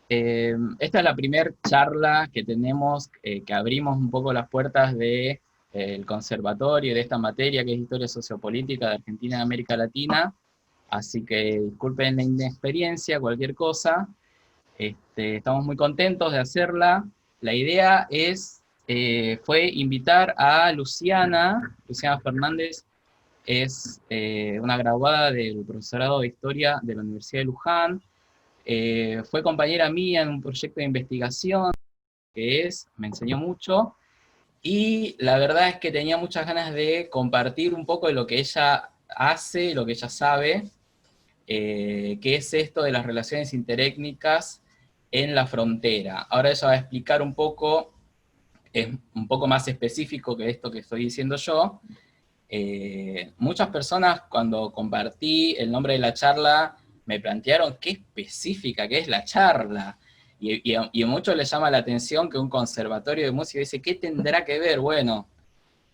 Esta es la primera charla que tenemos, que abrimos un poco las puertas de, el conservatorio de esta materia que es Historia Sociopolítica de Argentina y América Latina, así que disculpen la inexperiencia, cualquier cosa. Estamos muy contentos de hacerla. La idea fue invitar a Luciana Fernández, es una graduada del profesorado de Historia de la Universidad de Luján. Fue compañera mía en un proyecto de investigación me enseñó mucho, y la verdad es que tenía muchas ganas de compartir un poco de lo que ella hace, lo que ella sabe, que es esto de las relaciones interétnicas en la frontera. Ahora ella va a explicar un poco, es un poco más específico que esto que estoy diciendo yo. Muchas personas cuando compartí el nombre de la charla me plantearon qué específica que es la charla. Y a muchos les llama la atención que un conservatorio de música dice, ¿qué tendrá que ver? Bueno,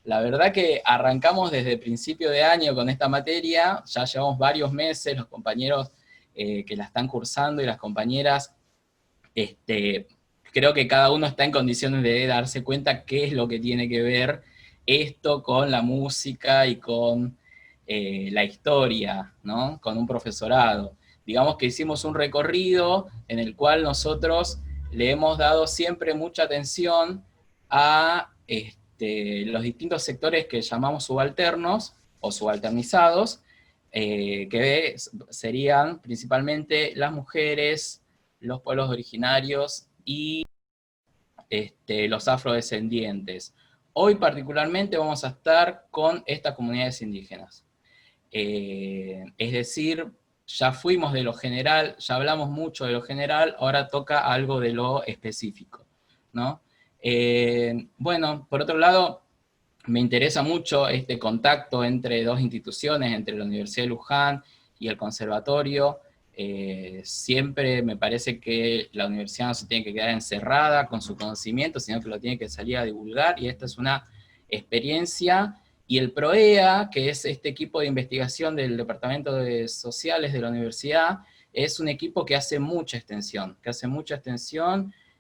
la verdad que arrancamos desde principio de año con esta materia, ya llevamos varios meses, los compañeros que la están cursando y las compañeras, este, creo que cada uno está en condiciones de darse cuenta qué es lo que tiene que ver esto con la música y con la historia, ¿no? Con un profesorado. Digamos que hicimos un recorrido en el cual nosotros le hemos dado siempre mucha atención a los distintos sectores que llamamos subalternos o subalternizados, que serían principalmente las mujeres, los pueblos originarios y los afrodescendientes. Hoy particularmente vamos a estar con estas comunidades indígenas. Es decir, ya fuimos de lo general, ya hablamos mucho de lo general, ahora toca algo de lo específico, ¿no? Bueno, por otro lado, me interesa mucho este contacto entre dos instituciones, entre la Universidad de Luján y el conservatorio. Siempre me parece que la universidad no se tiene que quedar encerrada con su conocimiento, sino que lo tiene que salir a divulgar, y esta es una experiencia. Y el PROEA, que es este equipo de investigación del Departamento de Sociales de la universidad, es un equipo que hace mucha extensión,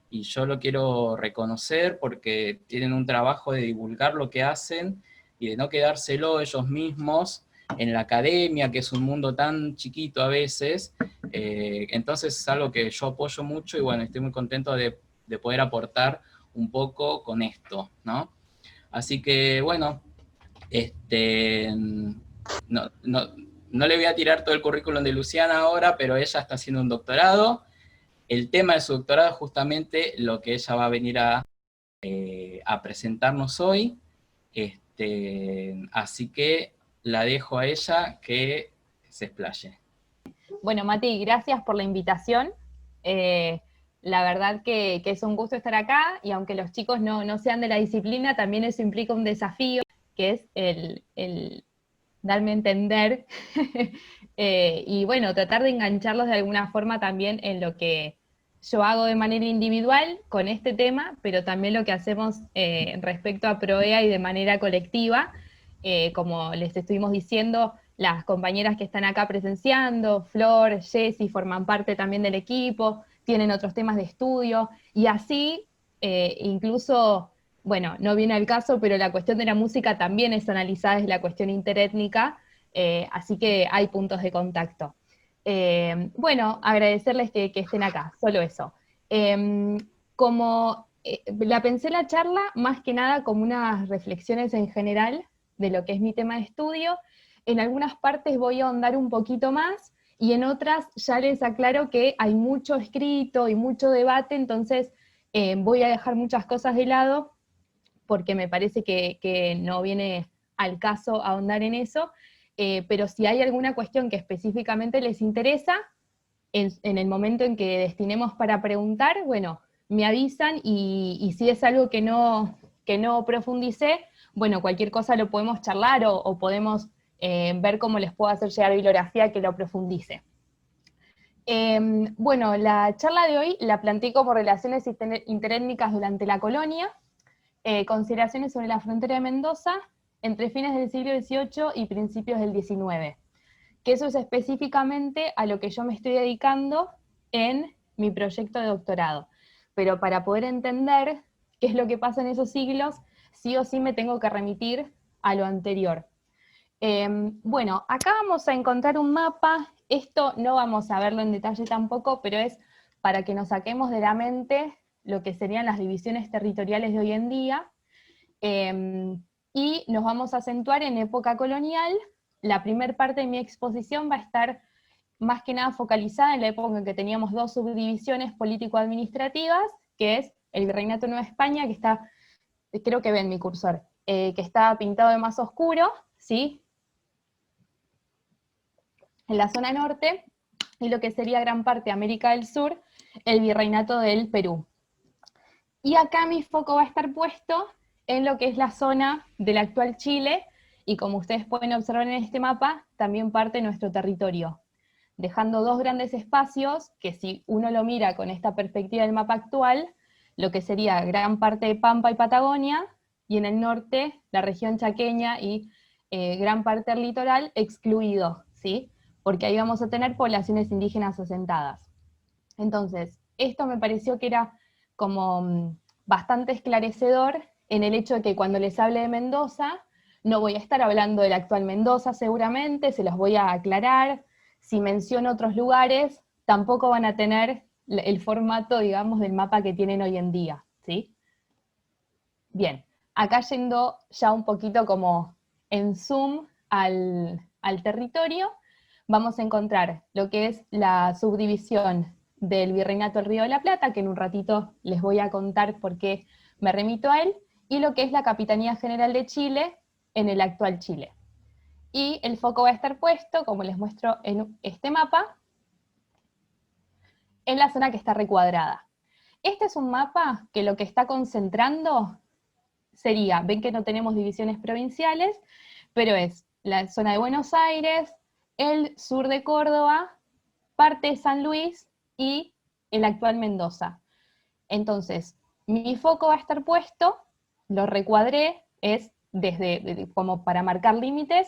y yo lo quiero reconocer porque tienen un trabajo de divulgar lo que hacen y de no quedárselo ellos mismos en la academia, que es un mundo tan chiquito a veces. Entonces es algo que yo apoyo mucho, y bueno, estoy muy contento de poder aportar un poco con esto, ¿no? Así que bueno, no, no, no le voy a tirar todo el currículum de Luciana ahora, pero ella está haciendo un doctorado. El tema de su doctorado es justamente lo que ella va a venir a presentarnos hoy. Así que la dejo a ella que se explaye. Bueno, Mati, gracias por la invitación. Eh, la verdad que es un gusto estar acá, y aunque los chicos no sean de la disciplina, también eso implica un desafío, que es el darme a entender y bueno, tratar de engancharlos de alguna forma también en lo que yo hago de manera individual con este tema, pero también lo que hacemos respecto a PROEA y de manera colectiva. Como les estuvimos diciendo, las compañeras que están acá presenciando, Flor, Jessy, forman parte también del equipo, tienen otros temas de estudio, y así incluso, bueno, no viene al caso, pero la cuestión de la música también es analizada desde la cuestión interétnica, así que hay puntos de contacto. Bueno, agradecerles que estén acá, solo eso. Como la pensé la charla más que nada como unas reflexiones en general de lo que es mi tema de estudio. En algunas partes voy a ahondar un poquito más, y en otras ya les aclaro que hay mucho escrito y mucho debate, entonces voy a dejar muchas cosas de lado porque me parece que no viene al caso ahondar en eso, pero si hay alguna cuestión que específicamente les interesa, en el momento en que destinemos para preguntar, bueno, me avisan, y si es algo que no profundicé, bueno, cualquier cosa lo podemos charlar, o podemos ver cómo les puedo hacer llegar bibliografía que lo profundice. Bueno, la charla de hoy la planteé como relaciones interétnicas durante la colonia, consideraciones sobre la frontera de Mendoza entre fines del siglo XVIII y principios del XIX, que eso es específicamente a lo que yo me estoy dedicando en mi proyecto de doctorado. Pero para poder entender qué es lo que pasa en esos siglos, sí o sí me tengo que remitir a lo anterior. Bueno, acá vamos a encontrar un mapa, esto no vamos a verlo en detalle tampoco, pero es para que nos saquemos de la mente lo que serían las divisiones territoriales de hoy en día, y nos vamos a acentuar en época colonial. La primera parte de mi exposición va a estar más que nada focalizada en la época en que teníamos dos subdivisiones político-administrativas, que es el Virreinato de Nueva España, que está, creo que ven mi cursor, que está pintado de más oscuro, ¿sí? En la zona norte, y lo que sería gran parte de América del Sur, el Virreinato del Perú. Y acá mi foco va a estar puesto en lo que es la zona del actual Chile, y como ustedes pueden observar en este mapa, también parte de nuestro territorio, dejando dos grandes espacios que, si uno lo mira con esta perspectiva del mapa actual, lo que sería gran parte de Pampa y Patagonia, y en el norte la región chaqueña y gran parte del litoral excluido, ¿sí? Porque ahí vamos a tener poblaciones indígenas asentadas. Entonces, esto me pareció que era como bastante esclarecedor en el hecho de que cuando les hable de Mendoza, no voy a estar hablando del actual Mendoza seguramente, se los voy a aclarar. Si menciono otros lugares, tampoco van a tener el formato, digamos, del mapa que tienen hoy en día, ¿sí? Bien, acá yendo ya un poquito como en zoom al territorio, vamos a encontrar lo que es la subdivisión del Virreinato del Río de la Plata, que en un ratito les voy a contar por qué me remito a él, y lo que es la Capitanía General de Chile en el actual Chile. Y el foco va a estar puesto, como les muestro en este mapa, en la zona que está recuadrada. Este es un mapa que lo que está concentrando sería, ven que no tenemos divisiones provinciales, pero es la zona de Buenos Aires, el sur de Córdoba, parte de San Luis y el actual Mendoza. Entonces, mi foco va a estar puesto, lo recuadré, es desde como para marcar límites,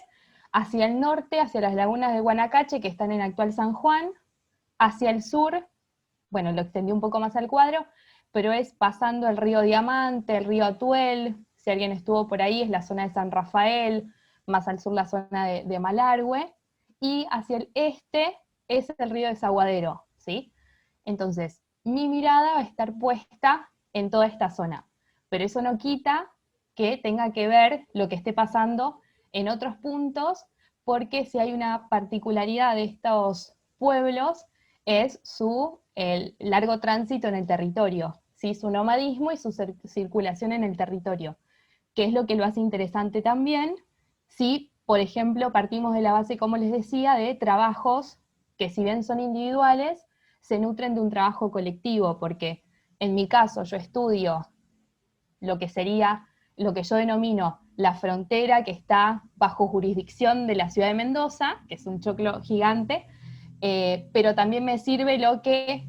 hacia el norte, hacia las lagunas de Guanacache, que están en actual San Juan, hacia el sur, bueno, lo extendí un poco más al cuadro, pero es pasando el río Diamante, el río Atuel, si alguien estuvo por ahí, es la zona de San Rafael, más al sur la zona de Malargüe, y hacia el este es el río Desaguadero, ¿sí? Entonces, mi mirada va a estar puesta en toda esta zona, pero eso no quita que tenga que ver lo que esté pasando en otros puntos, porque si hay una particularidad de estos pueblos es su el largo tránsito en el territorio, ¿sí? Su nomadismo y su circulación en el territorio, que es lo que lo hace interesante también, si, por ejemplo, partimos de la base, como les decía, de trabajos que, si bien son individuales, se nutren de un trabajo colectivo, porque en mi caso yo estudio lo que sería, lo que yo denomino la frontera que está bajo jurisdicción de la ciudad de Mendoza, que es un choclo gigante, pero también me sirve lo que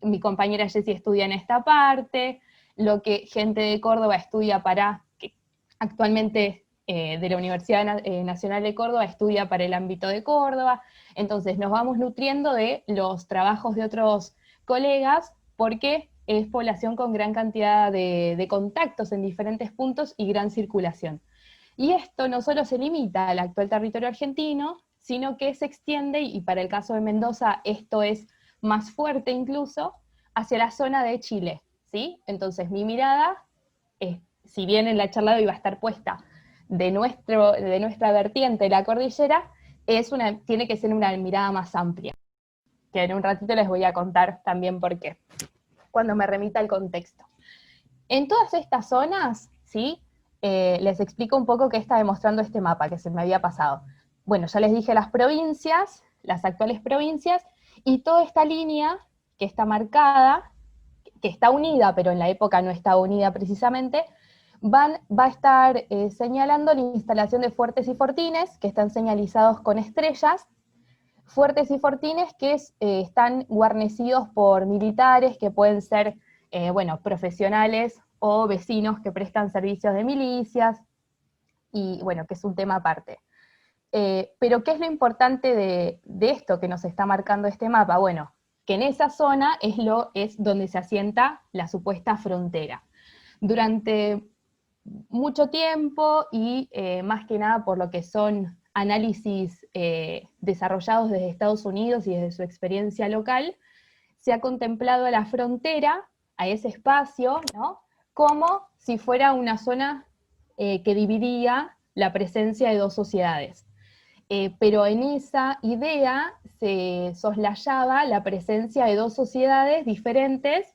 mi compañera Jessie estudia en esta parte, lo que gente de Córdoba estudia para, que actualmente de la Universidad Nacional de Córdoba estudia para el ámbito de Córdoba. Entonces nos vamos nutriendo de los trabajos de otros colegas, porque es población con gran cantidad de contactos en diferentes puntos y gran circulación. Y esto no solo se limita al actual territorio argentino, sino que se extiende, y para el caso de Mendoza esto es más fuerte incluso, hacia la zona de Chile, ¿sí? Entonces mi mirada, si bien en la charla de hoy va a estar puesta de nuestra vertiente de la cordillera, tiene que ser una mirada más amplia, que en un ratito les voy a contar también por qué, cuando me remita al contexto. En todas estas zonas, ¿sí? Les explico un poco qué está demostrando este mapa que se me había pasado. Bueno, ya les dije las provincias, las actuales provincias, y toda esta línea que está marcada, que está unida, pero en la época no estaba unida precisamente, va a estar señalando la instalación de fuertes y fortines, que están señalizados con estrellas, fuertes y fortines que están guarnecidos por militares, que pueden ser, bueno, profesionales o vecinos que prestan servicios de milicias, y bueno, que es un tema aparte. Pero ¿qué es lo importante de esto que nos está marcando este mapa? Bueno, que en esa zona es donde se asienta la supuesta frontera. Durante mucho tiempo y más que nada por lo que son análisis desarrollados desde Estados Unidos y desde su experiencia local, se ha contemplado a la frontera, a ese espacio, ¿no?, como si fuera una zona que dividía la presencia de dos sociedades. Pero en esa idea se soslayaba la presencia de dos sociedades diferentes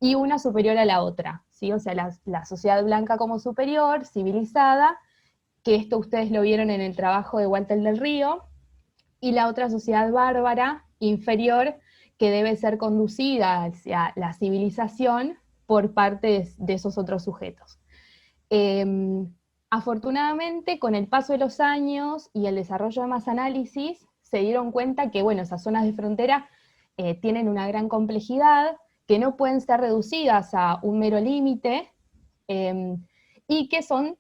y una superior a la otra, ¿sí? O sea, la sociedad blanca como superior, civilizada, que esto ustedes lo vieron en el trabajo de Walter del Río, y la otra sociedad bárbara, inferior, que debe ser conducida hacia la civilización por parte de esos otros sujetos. Afortunadamente, con el paso de los años y el desarrollo de más análisis, se dieron cuenta que, bueno, esas zonas de frontera tienen una gran complejidad, que no pueden ser reducidas a un mero límite, y que son,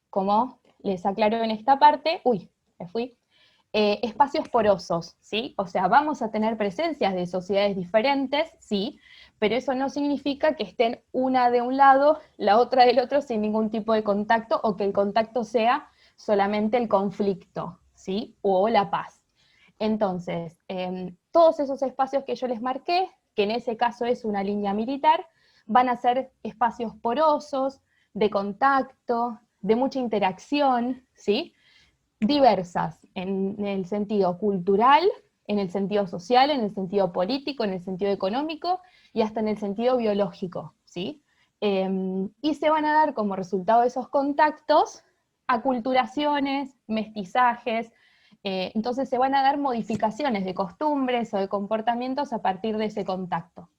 como les aclaro en esta parte, espacios porosos, ¿sí? O sea, vamos a tener presencias de sociedades diferentes, sí, pero eso no significa que estén una de un lado, la otra del otro, sin ningún tipo de contacto, o que el contacto sea solamente el conflicto, ¿sí? O la paz. Entonces, todos esos espacios que yo les marqué, que en ese caso es una línea militar, van a ser espacios porosos, de contacto, de mucha interacción, ¿sí?, diversas, en el sentido cultural, en el sentido social, en el sentido político, en el sentido económico y hasta en el sentido biológico, ¿sí? Y se van a dar como resultado de esos contactos aculturaciones, mestizajes, entonces se van a dar modificaciones de costumbres o de comportamientos a partir de ese contacto.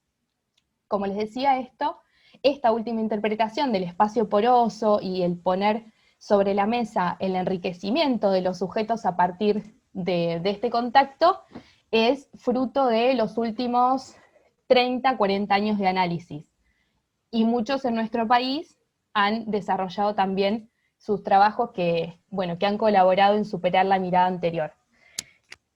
Como les decía esta última interpretación del espacio poroso y el poner sobre la mesa el enriquecimiento de los sujetos a partir de este contacto es fruto de los últimos 30, 40 años de análisis. Y muchos en nuestro país han desarrollado también sus trabajos que han colaborado en superar la mirada anterior.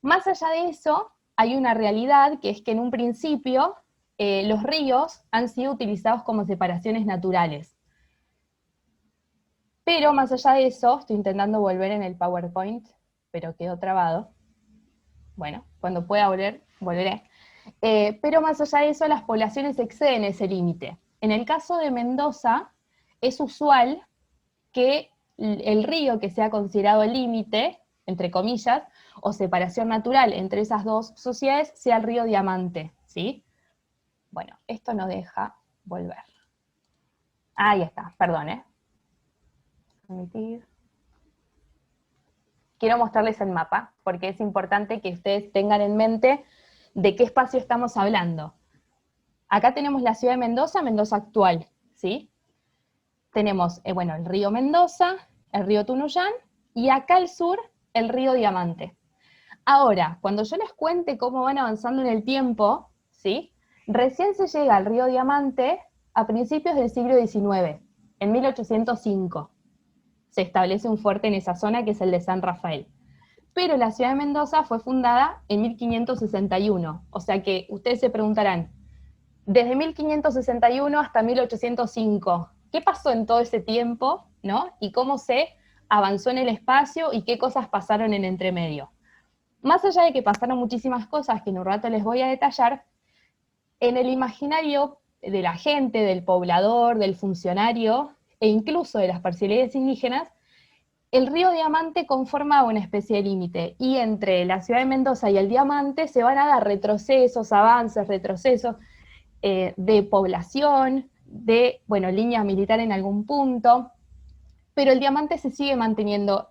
Más allá de eso, hay una realidad que es que en un principio los ríos han sido utilizados como separaciones naturales. Pero más allá de eso, estoy intentando volver en el PowerPoint, pero quedó trabado. Bueno, cuando pueda volver, volveré. Pero más allá de eso, las poblaciones exceden ese límite. En el caso de Mendoza, es usual que el río que sea considerado el límite, entre comillas, o separación natural entre esas dos sociedades, sea el río Diamante, ¿sí? Bueno, esto no deja volver. Ahí está, perdón, Permitir. Quiero mostrarles el mapa, porque es importante que ustedes tengan en mente de qué espacio estamos hablando. Acá tenemos la ciudad de Mendoza, Mendoza actual, ¿sí? Tenemos, el río Mendoza, el río Tunuyán, y acá al sur, el río Diamante. Ahora, cuando yo les cuente cómo van avanzando en el tiempo, ¿sí?, recién se llega al río Diamante a principios del siglo XIX, en 1805. Se establece un fuerte en esa zona que es el de San Rafael. Pero la ciudad de Mendoza fue fundada en 1561, o sea que ustedes se preguntarán, desde 1561 hasta 1805, ¿qué pasó en todo ese tiempo, ¿no? Y cómo se avanzó en el espacio y qué cosas pasaron en entremedio. Más allá de que pasaron muchísimas cosas que en un rato les voy a detallar, en el imaginario de la gente, del poblador, del funcionario, e incluso de las parcialidades indígenas, el río Diamante conformaba una especie de límite, y entre la ciudad de Mendoza y el Diamante se van a dar retrocesos, avances, retrocesos de población, de, línea militar en algún punto, pero el Diamante se sigue manteniendo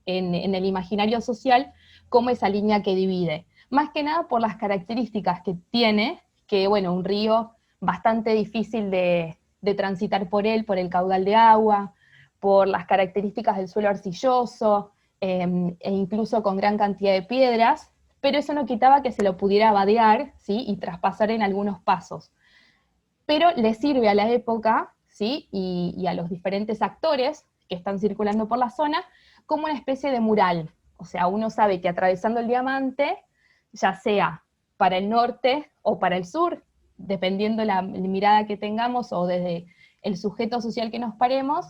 en el imaginario social como esa línea que divide, más que nada por las características que tiene, que un río bastante difícil de transitar por él, por el caudal de agua, por las características del suelo arcilloso, e incluso con gran cantidad de piedras, pero eso no quitaba que se lo pudiera vadear, ¿sí?, y traspasar en algunos pasos. Pero le sirve a la época, ¿sí?, y a los diferentes actores que están circulando por la zona, como una especie de mural. O sea, uno sabe que atravesando el Diamante, ya sea para el norte o para el sur, dependiendo la mirada que tengamos o desde el sujeto social que nos paremos,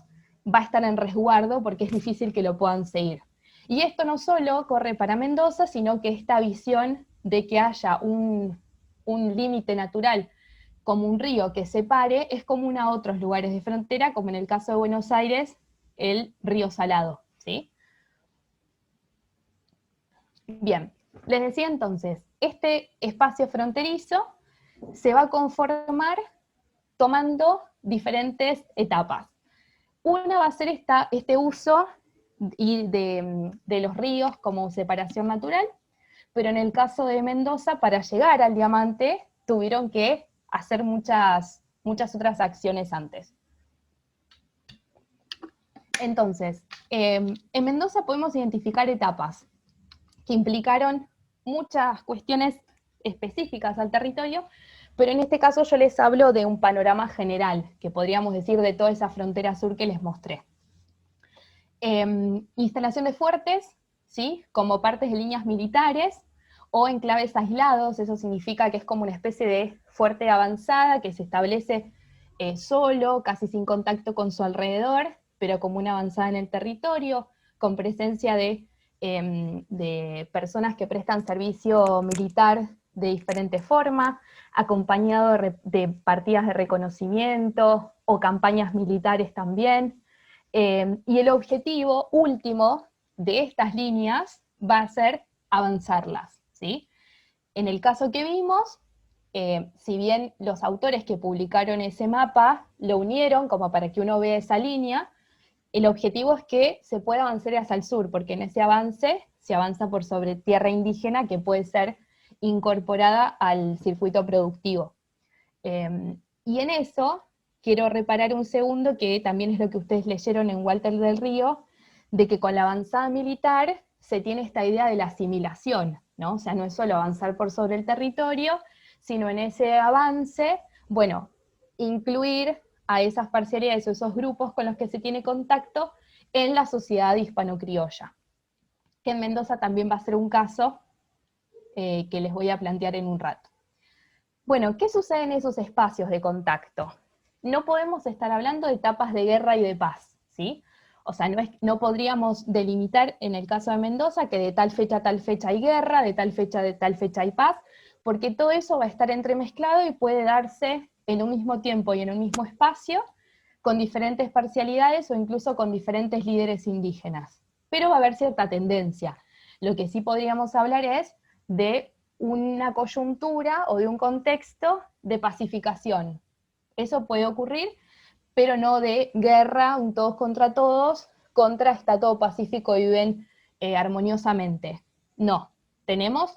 va a estar en resguardo porque es difícil que lo puedan seguir. Y esto no solo corre para Mendoza, sino que esta visión de que haya un límite natural como un río que separe es común a otros lugares de frontera, como en el caso de Buenos Aires, el río Salado, ¿sí? Bien, les decía entonces, este espacio fronterizo se va a conformar tomando diferentes etapas. Una va a ser este uso de los ríos como separación natural, pero en el caso de Mendoza, para llegar al diamante, tuvieron que hacer muchas otras acciones antes. Entonces, en Mendoza podemos identificar etapas que implicaron muchas cuestiones específicas al territorio, pero en este caso yo les hablo de un panorama general, que podríamos decir de toda esa frontera sur que les mostré. Instalación de fuertes, ¿sí? Como partes de líneas militares, o enclaves aislados, eso significa que es como una especie de fuerte avanzada que se establece solo, casi sin contacto con su alrededor, pero como una avanzada en el territorio, con presencia de personas que prestan servicio militar de diferente forma, acompañado de partidas de reconocimiento o campañas militares también. Y el objetivo último de estas líneas va a ser avanzarlas, ¿sí? En el caso que vimos, si bien los autores que publicaron ese mapa lo unieron como para que uno vea esa línea, el objetivo es que se pueda avanzar hacia el sur, porque en ese avance se avanza por sobre tierra indígena que puede ser incorporada al circuito productivo. Y en eso quiero reparar un segundo, que también es lo que ustedes leyeron en Walter del Río, de que con la avanzada militar se tiene esta idea de la asimilación, ¿no? O sea, no es solo avanzar por sobre el territorio, sino en ese avance, bueno, incluir a esas parcialidades o esos grupos con los que se tiene contacto en la sociedad hispano-criolla. Que en Mendoza también va a ser un caso que les voy a plantear en un rato. Bueno, ¿qué sucede en esos espacios de contacto? No podemos estar hablando de etapas de guerra y de paz, ¿sí? O sea, no podríamos delimitar en el caso de Mendoza que de tal fecha a tal fecha hay guerra, de tal fecha hay paz, porque todo eso va a estar entremezclado y puede darse en un mismo tiempo y en un mismo espacio, con diferentes parcialidades o incluso con diferentes líderes indígenas. Pero va a haber cierta tendencia. Lo que sí podríamos hablar es de una coyuntura o de un contexto de pacificación. Eso puede ocurrir, pero no de guerra, un todos, contra está todo pacífico y viven armoniosamente. No, tenemos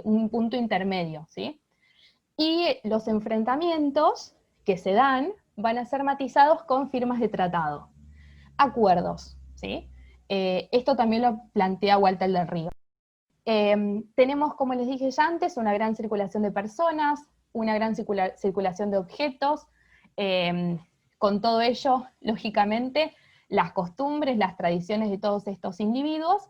un punto intermedio, ¿sí? Y los enfrentamientos que se dan van a ser matizados con firmas de tratado, acuerdos, ¿sí? Esto también lo plantea Walter del Río. Tenemos, como les dije ya antes, una gran circulación de personas, una gran circulación de objetos, con todo ello, lógicamente, las costumbres, las tradiciones de todos estos individuos,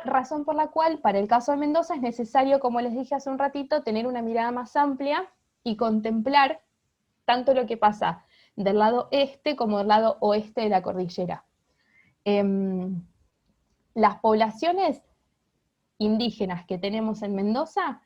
razón por la cual, para el caso de Mendoza, es necesario, como les dije hace un ratito, tener una mirada más amplia y contemplar tanto lo que pasa del lado este como del lado oeste de la cordillera. Las poblaciones indígenas que tenemos en Mendoza,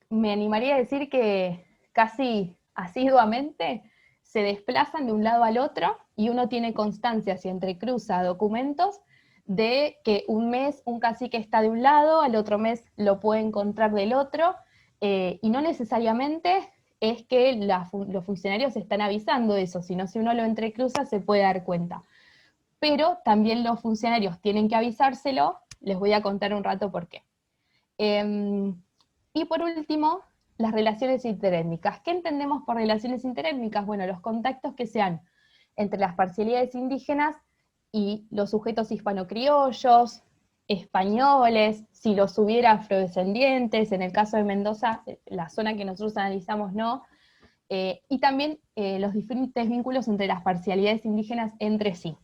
me animaría a decir que casi asiduamente se desplazan de un lado al otro y uno tiene constancia, si entrecruza documentos, de que un mes un cacique está de un lado, al otro mes lo puede encontrar del otro, y no necesariamente es que los funcionarios están avisando de eso, sino si uno lo entrecruza se puede dar cuenta. Pero también los funcionarios tienen que avisárselo, les voy a contar un rato por qué. Y por último, las relaciones interétnicas. ¿Qué entendemos por relaciones interétnicas? Bueno, los contactos que sean entre las parcialidades indígenas y los sujetos hispano-criollos, españoles, si los hubiera afrodescendientes, en el caso de Mendoza, la zona que nosotros analizamos no, y también los diferentes vínculos entre las parcialidades indígenas entre sí.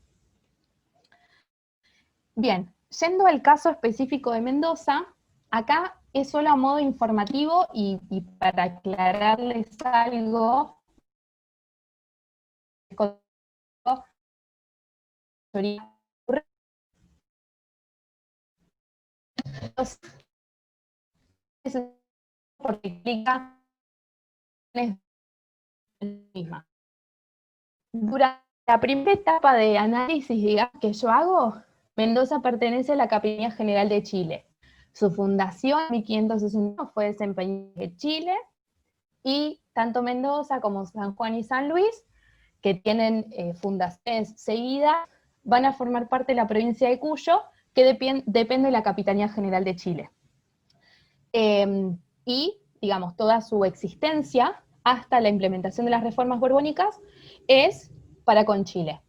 Bien, yendo al caso específico de Mendoza, acá es solo a modo informativo y para aclararles algo, porque explica misma. Durante la primera etapa de análisis, digamos, que yo hago, Mendoza pertenece a la Capitanía General de Chile. Su fundación en 1561 fue desempeñada en Chile, y tanto Mendoza como San Juan y San Luis, que tienen fundaciones seguidas, van a formar parte de la provincia de Cuyo, que depende de la Capitanía General de Chile. Y, digamos, toda su existencia, hasta la implementación de las reformas borbónicas, es para con Chile.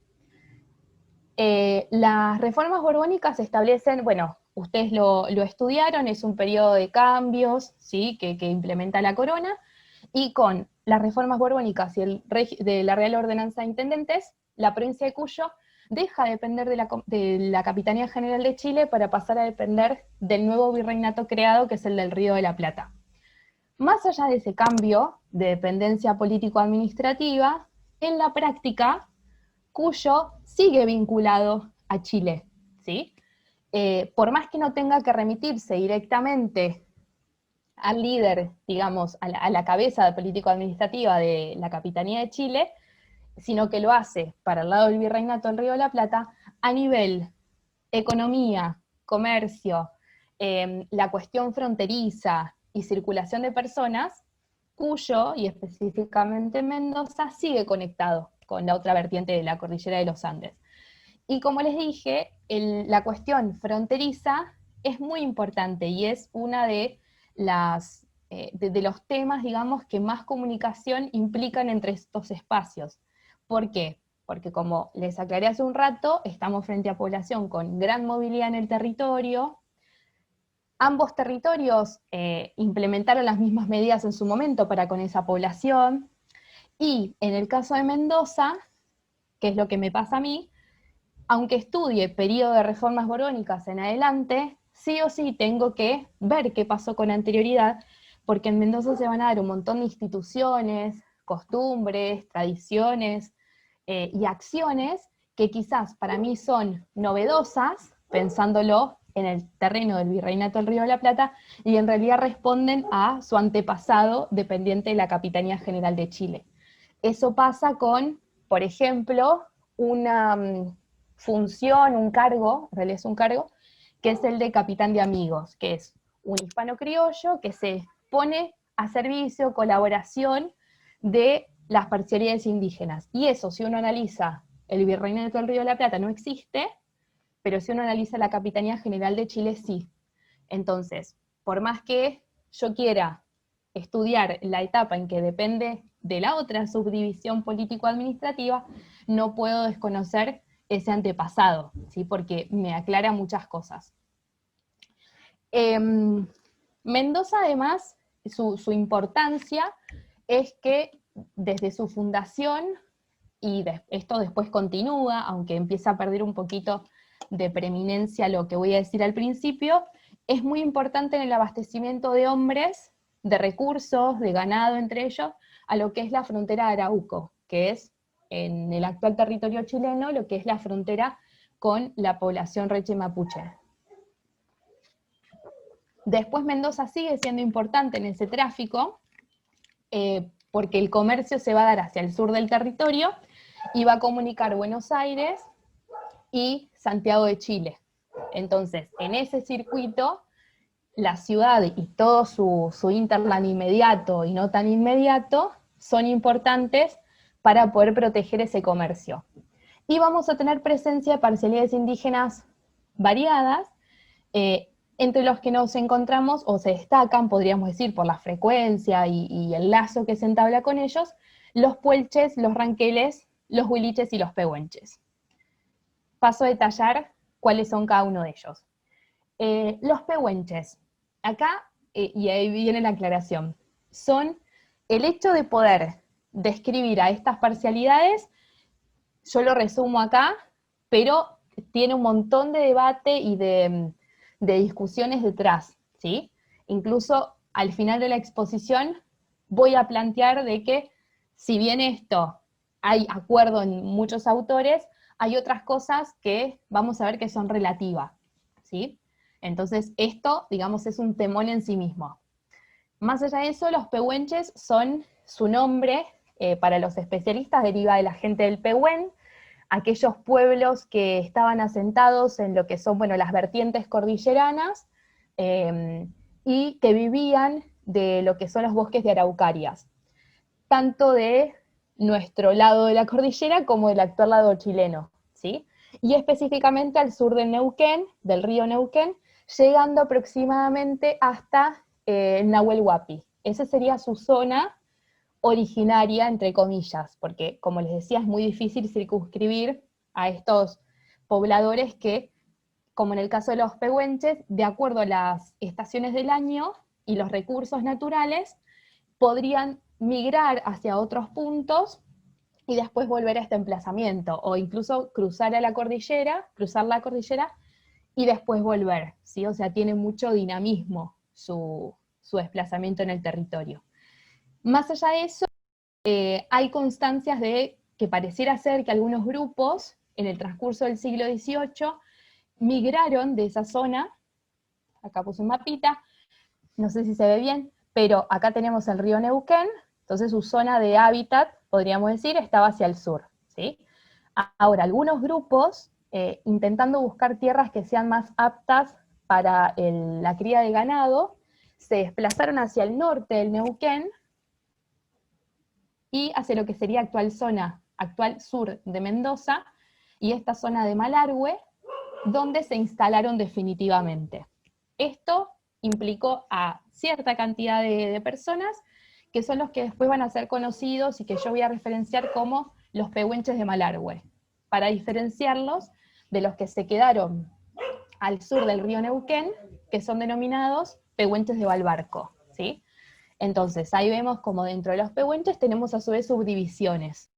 Las reformas borbónicas establecen, bueno, ustedes lo estudiaron, es un periodo de cambios, ¿sí?, que implementa la corona, y con las reformas borbónicas y de la Real Ordenanza de Intendentes, la provincia de Cuyo deja de depender de la Capitanía General de Chile para pasar a depender del nuevo virreinato creado, que es el del Río de la Plata. Más allá de ese cambio de dependencia político-administrativa, en la práctica, Cuyo sigue vinculado a Chile, ¿sí? Por más que no tenga que remitirse directamente al líder, digamos, a la cabeza político-administrativa de la Capitanía de Chile, sino que lo hace para el lado del Virreinato del Río de la Plata, a nivel economía, comercio, la cuestión fronteriza y circulación de personas, Cuyo, y específicamente Mendoza, sigue conectado con la otra vertiente de la cordillera de los Andes. Y como les dije, la cuestión fronteriza es muy importante y es una de los temas, digamos, que más comunicación implican entre estos espacios. ¿Por qué? Porque como les aclaré hace un rato, estamos frente a población con gran movilidad en el territorio. Ambos territorios implementaron las mismas medidas en su momento para con esa población, y en el caso de Mendoza, que es lo que me pasa a mí, aunque estudie periodo de reformas borbónicas en adelante, sí o sí tengo que ver qué pasó con anterioridad, porque en Mendoza se van a dar un montón de instituciones, costumbres, tradiciones y acciones que quizás para mí son novedosas, pensándolo en el terreno del Virreinato del Río de la Plata, y en realidad responden a su antepasado dependiente de la Capitanía General de Chile. Eso pasa con, por ejemplo, una función, un cargo, en realidad es un cargo, que es el de capitán de amigos, que es un hispano criollo que se pone a servicio, colaboración de las parcialidades indígenas. Y eso, si uno analiza el Virreinato del Río de la Plata, no existe, pero si uno analiza la Capitanía General de Chile, sí. Entonces, por más que yo quiera estudiar la etapa en que depende de la otra subdivisión político-administrativa, no puedo desconocer ese antepasado, ¿sí?, porque me aclara muchas cosas. Mendoza, además, su importancia es que desde su fundación, y esto después continúa, aunque empieza a perder un poquito de preeminencia lo que voy a decir al principio, es muy importante en el abastecimiento de hombres, de recursos, de ganado entre ellos, a lo que es la frontera de Arauco, que es en el actual territorio chileno, lo que es la frontera con la población reche mapuche. Después Mendoza sigue siendo importante en ese tráfico, porque el comercio se va a dar hacia el sur del territorio y va a comunicar Buenos Aires y Santiago de Chile. Entonces, en ese circuito, la ciudad y todo su interland inmediato y no tan inmediato son importantes para poder proteger ese comercio. Y vamos a tener presencia de parcialidades indígenas variadas, entre los que nos encontramos, o se destacan, podríamos decir, por la frecuencia y el lazo que se entabla con ellos, los puelches, los ranqueles, los huiliches y los pehuenches. Paso a detallar cuáles son cada uno de ellos. Los pehuenches, acá, y ahí viene la aclaración, son el hecho de poder describir a estas parcialidades. Yo lo resumo acá, pero tiene un montón de debate y de discusiones detrás, ¿sí? Incluso al final de la exposición voy a plantear de que, si bien esto hay acuerdo en muchos autores, hay otras cosas que vamos a ver que son relativas, ¿sí? Entonces esto, digamos, es un temón en sí mismo. Más allá de eso, los pehuenches son, su nombre, para los especialistas, deriva de la gente del Pehuen, aquellos pueblos que estaban asentados en lo que son, bueno, las vertientes cordilleranas, y que vivían de lo que son los bosques de araucarias, tanto de nuestro lado de la cordillera como del actual lado chileno, ¿sí? Y específicamente al sur del Neuquén, del río Neuquén, llegando aproximadamente hasta Nahuel Huapi. Esa sería su zona originaria, entre comillas, porque, como les decía, es muy difícil circunscribir a estos pobladores que, como en el caso de los pehuenches, de acuerdo a las estaciones del año y los recursos naturales, podrían migrar hacia otros puntos y después volver a este emplazamiento, o incluso cruzar la cordillera y después volver, ¿sí? O sea, tiene mucho dinamismo su desplazamiento en el territorio. Más allá de eso, hay constancias de que pareciera ser que algunos grupos, en el transcurso del siglo XVIII, migraron de esa zona. Acá puse un mapita, no sé si se ve bien, pero acá tenemos el río Neuquén, entonces su zona de hábitat, podríamos decir, estaba hacia el sur, ¿sí? Ahora, algunos grupos, intentando buscar tierras que sean más aptas para la cría de ganado, se desplazaron hacia el norte del Neuquén y hacia lo que sería actual sur de Mendoza, y esta zona de Malargüe, donde se instalaron definitivamente. Esto implicó a cierta cantidad de personas, que son los que después van a ser conocidos y que yo voy a referenciar como los pehuenches de Malargüe, para diferenciarlos de los que se quedaron al sur del río Neuquén, que son denominados pehuenches de Balbarco, ¿sí? Entonces, ahí vemos como dentro de los pehuenches tenemos a su vez subdivisiones.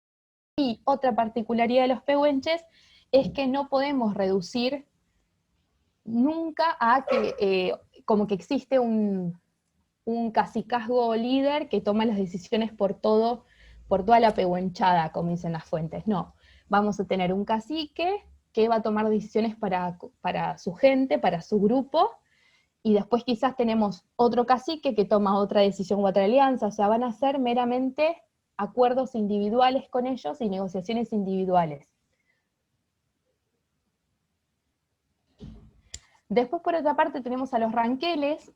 Y otra particularidad de los pehuenches es que no podemos reducir nunca a que, como que existe un cacicazgo líder que toma las decisiones por toda la pehuenchada, como dicen las fuentes. No, vamos a tener un cacique que va a tomar decisiones para su gente, para su grupo, y después quizás tenemos otro cacique que toma otra decisión u otra alianza, o sea, van a ser meramente acuerdos individuales con ellos y negociaciones individuales. Después, por otra parte, tenemos a los ranqueles.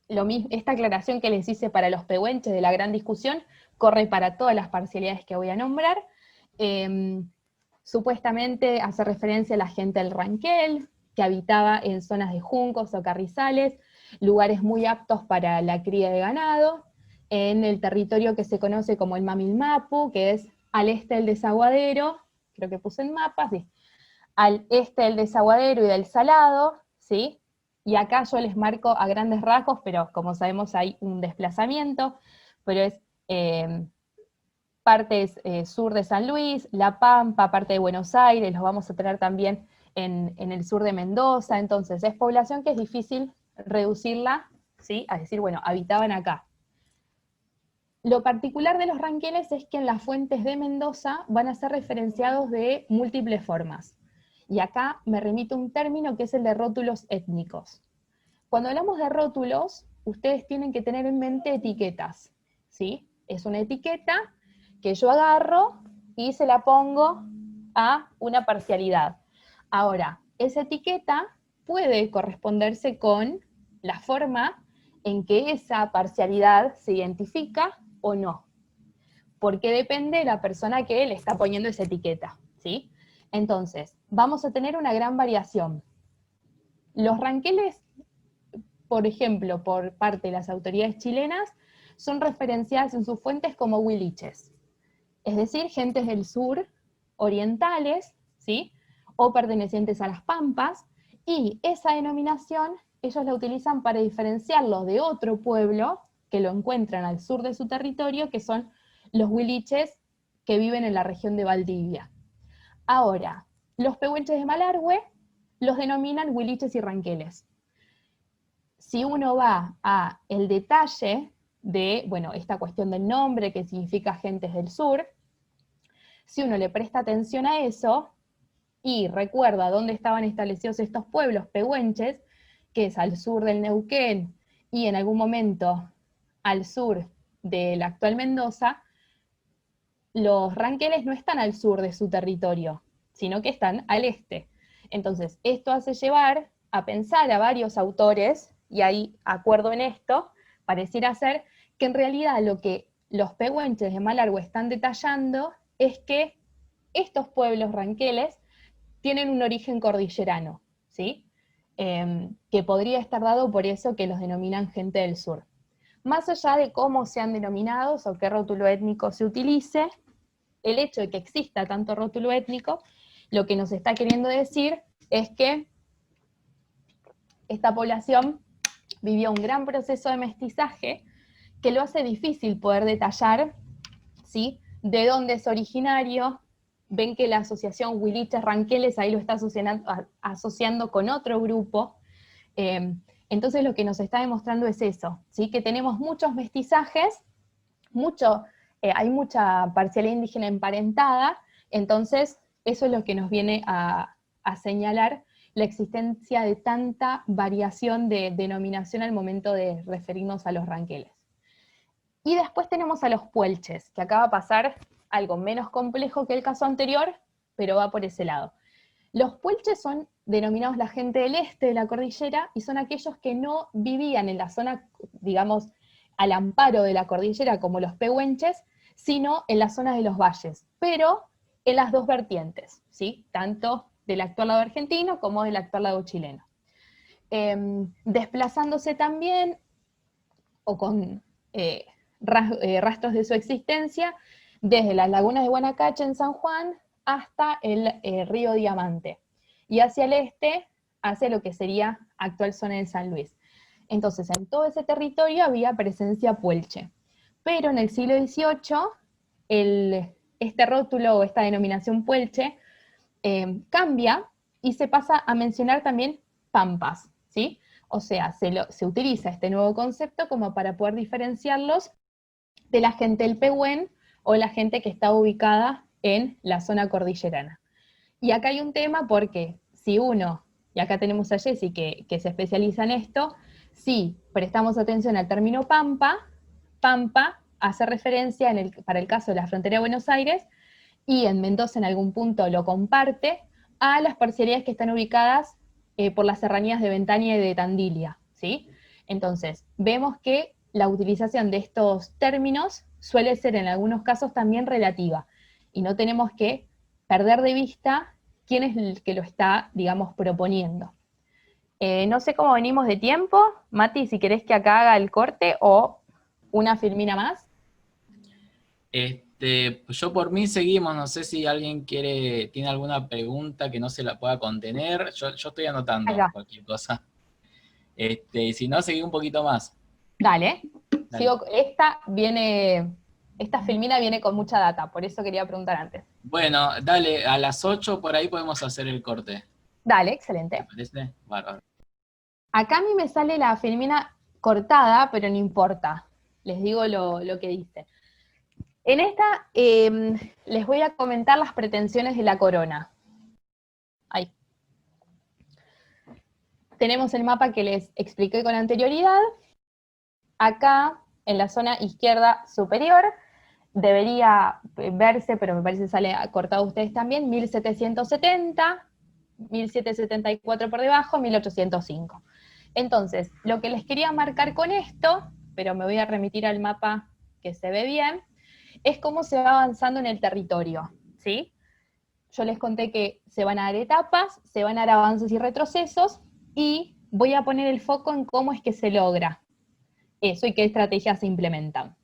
Esta aclaración que les hice para los pehuenches de la gran discusión corre para todas las parcialidades que voy a nombrar. Supuestamente hace referencia a la gente del ranquel, que habitaba en zonas de juncos o carrizales, lugares muy aptos para la cría de ganado, en el territorio que se conoce como el Mamilmapu, que es al este del Desaguadero, creo que puse en mapas, sí, al este del Desaguadero y del Salado, ¿sí? Y acá yo les marco a grandes rasgos, pero como sabemos hay un desplazamiento, pero es partes sur de San Luis, La Pampa, parte de Buenos Aires, los vamos a tener también en el sur de Mendoza. Entonces es población que es difícil reducirla, ¿sí? A decir, bueno, habitaban acá. Lo particular de los ranqueles es que en las fuentes de Mendoza van a ser referenciados de múltiples formas. Y acá me remito a un término que es el de rótulos étnicos. Cuando hablamos de rótulos, ustedes tienen que tener en mente etiquetas, ¿sí? Es una etiqueta que yo agarro y se la pongo a una parcialidad. Ahora, esa etiqueta puede corresponderse con la forma en que esa parcialidad se identifica o no, porque depende de la persona que le está poniendo esa etiqueta, ¿sí? Entonces, vamos a tener una gran variación. Los ranqueles, por ejemplo, por parte de las autoridades chilenas, son referenciadas en sus fuentes como huiliches, es decir, gentes del sur, orientales, ¿sí? O pertenecientes a las pampas, y esa denominación ellos la utilizan para diferenciarlos de otro pueblo que lo encuentran al sur de su territorio, que son los huiliches que viven en la región de Valdivia. Ahora, los pehuenches de Malargüe los denominan huiliches y ranqueles. si uno va a el detalle de, bueno, esta cuestión del nombre, que significa gentes del sur, si uno le presta atención a eso y recuerda dónde estaban establecidos estos pueblos pehuenches, que es al sur del Neuquén y en algún momento al sur de la actual Mendoza, los ranqueles no están al sur de su territorio, sino que están al este. Entonces, esto hace llevar a pensar a varios autores, y hay acuerdo en esto, pareciera ser que en realidad lo que los pehuenches de Malargüe están detallando es que estos pueblos ranqueles tienen un origen cordillerano, ¿sí? Que podría estar dado por eso que los denominan gente del sur. Más allá de cómo sean denominados o qué rótulo étnico se utilice, el hecho de que exista tanto rótulo étnico, lo que nos está queriendo decir es que esta población vivió un gran proceso de mestizaje que lo hace difícil poder detallar, ¿sí?, de dónde es originario. Ven que la asociación Huiliches Ranqueles ahí lo está asociando con otro grupo. Entonces lo que nos está demostrando es eso, ¿sí?, que tenemos muchos mestizajes, hay mucha parcialidad indígena emparentada, entonces eso es lo que nos viene a señalar la existencia de tanta variación de denominación al momento de referirnos a los ranqueles. Y después tenemos a los puelches, que acá va a pasar algo menos complejo que el caso anterior, pero va por ese lado. Los puelches son denominados la gente del este de la cordillera, y son aquellos que no vivían en la zona, digamos, al amparo de la cordillera como los pehuenches, sino en las zonas de los valles, pero en las dos vertientes, ¿sí?, tanto del actual lado argentino como del actual lado chileno. Desplazándose también, o con rastros de su existencia, desde las lagunas de Guanacache en San Juan hasta el río Diamante, y hacia el este, hacia lo que sería actual zona de San Luis. Entonces, en todo ese territorio había presencia puelche. Pero en el siglo XVIII, este rótulo o esta denominación puelche cambia y se pasa a mencionar también pampas, ¿sí? O sea, se utiliza este nuevo concepto como para poder diferenciarlos de la gente del Pehuen o la gente que está ubicada en la zona cordillerana. Y acá hay un tema porque si uno, y acá tenemos a Jessy que se especializa en esto, si prestamos atención al término pampa, pampa hace referencia para el caso de la frontera de Buenos Aires, y en Mendoza en algún punto lo comparte, a las parcialidades que están ubicadas por las serranías de Ventania y de Tandilia, ¿sí? Entonces, vemos que la utilización de estos términos suele ser en algunos casos también relativa, y no tenemos que perder de vista quién es el que lo está, digamos, proponiendo. No sé cómo venimos de tiempo. Mati, si querés que acá haga el corte o una filmina más. Yo por mí seguimos, no sé si alguien tiene alguna pregunta que no se la pueda contener, yo estoy anotando Acá. cualquier cosa. Y si no, seguí un poquito más. Dale. Dale. Sigo, esta filmina viene con mucha data, por eso quería preguntar antes. Bueno, dale, a las 8 por ahí podemos hacer el corte. Dale, ¿Te excelente. parece? Bárbaro. Acá a mí me sale la filmina cortada, pero no importa. Les digo lo que dice. En esta les voy a comentar las pretensiones de la corona. Ahí. Tenemos el mapa que les expliqué con anterioridad. Acá, en la zona izquierda superior, debería verse, pero me parece que sale cortado a ustedes también, 1770, 1774 por debajo, 1805. Entonces, lo que les quería marcar con esto, pero me voy a remitir al mapa que se ve bien, es cómo se va avanzando en el territorio, ¿sí? Yo les conté que se van a dar etapas, se van a dar avances y retrocesos, y voy a poner el foco en cómo es que se logra eso y qué estrategias se implementan.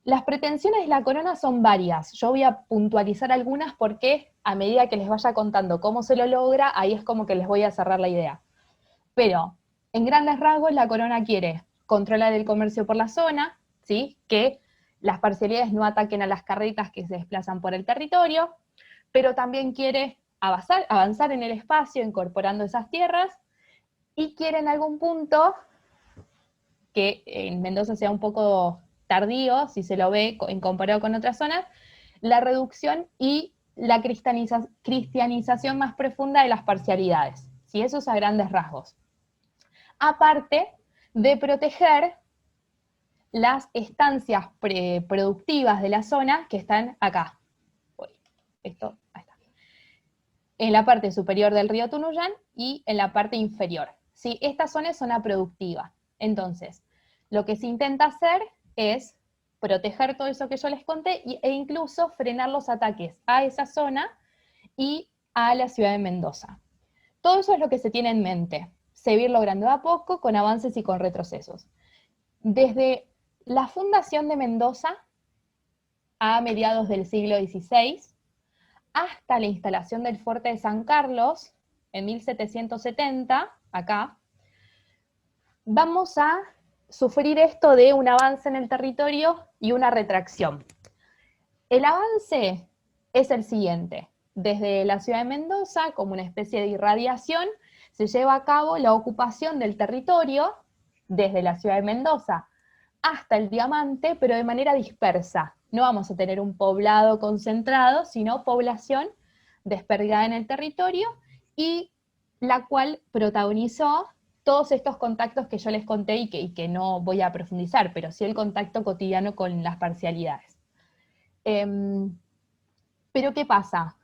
Las pretensiones de la corona son varias. Yo voy a puntualizar algunas porque a medida que les vaya contando cómo se lo logra, ahí es como que les voy a cerrar la idea. Pero, en grandes rasgos, la corona quiere controlar el comercio por la zona, ¿sí?, que las parcialidades no ataquen a las carretas que se desplazan por el territorio, pero también quiere avanzar en el espacio, incorporando esas tierras, y quiere en algún punto que en Mendoza sea un poco tardío, si se lo ve en comparado con otras zonas, la reducción y la cristianización más profunda de las parcialidades, ¿sí? Eso es a grandes rasgos. Aparte de proteger las estancias productivas de la zona que están acá. Ahí está. En la parte superior del río Tunuyán y en la parte inferior. ¿Sí? Esta zona es zona productiva. Entonces, lo que se intenta hacer es proteger todo eso que yo les conté e incluso frenar los ataques a esa zona y a la ciudad de Mendoza. Todo eso es lo que se tiene en mente. Se va a ir logrando a poco con avances y con retrocesos. Desde la fundación de Mendoza a mediados del siglo XVI, hasta la instalación del fuerte de San Carlos, en 1770, acá, vamos a sufrir esto de un avance en el territorio y una retracción. El avance es el siguiente. Desde la ciudad de Mendoza, como una especie de irradiación, se lleva a cabo la ocupación del territorio desde la ciudad de Mendoza hasta el Diamante, pero de manera dispersa. No vamos a tener un poblado concentrado, sino población desperdigada en el territorio y la cual protagonizó todos estos contactos que yo les conté y que no voy a profundizar, pero sí el contacto cotidiano con las parcialidades. Pero ¿qué pasa?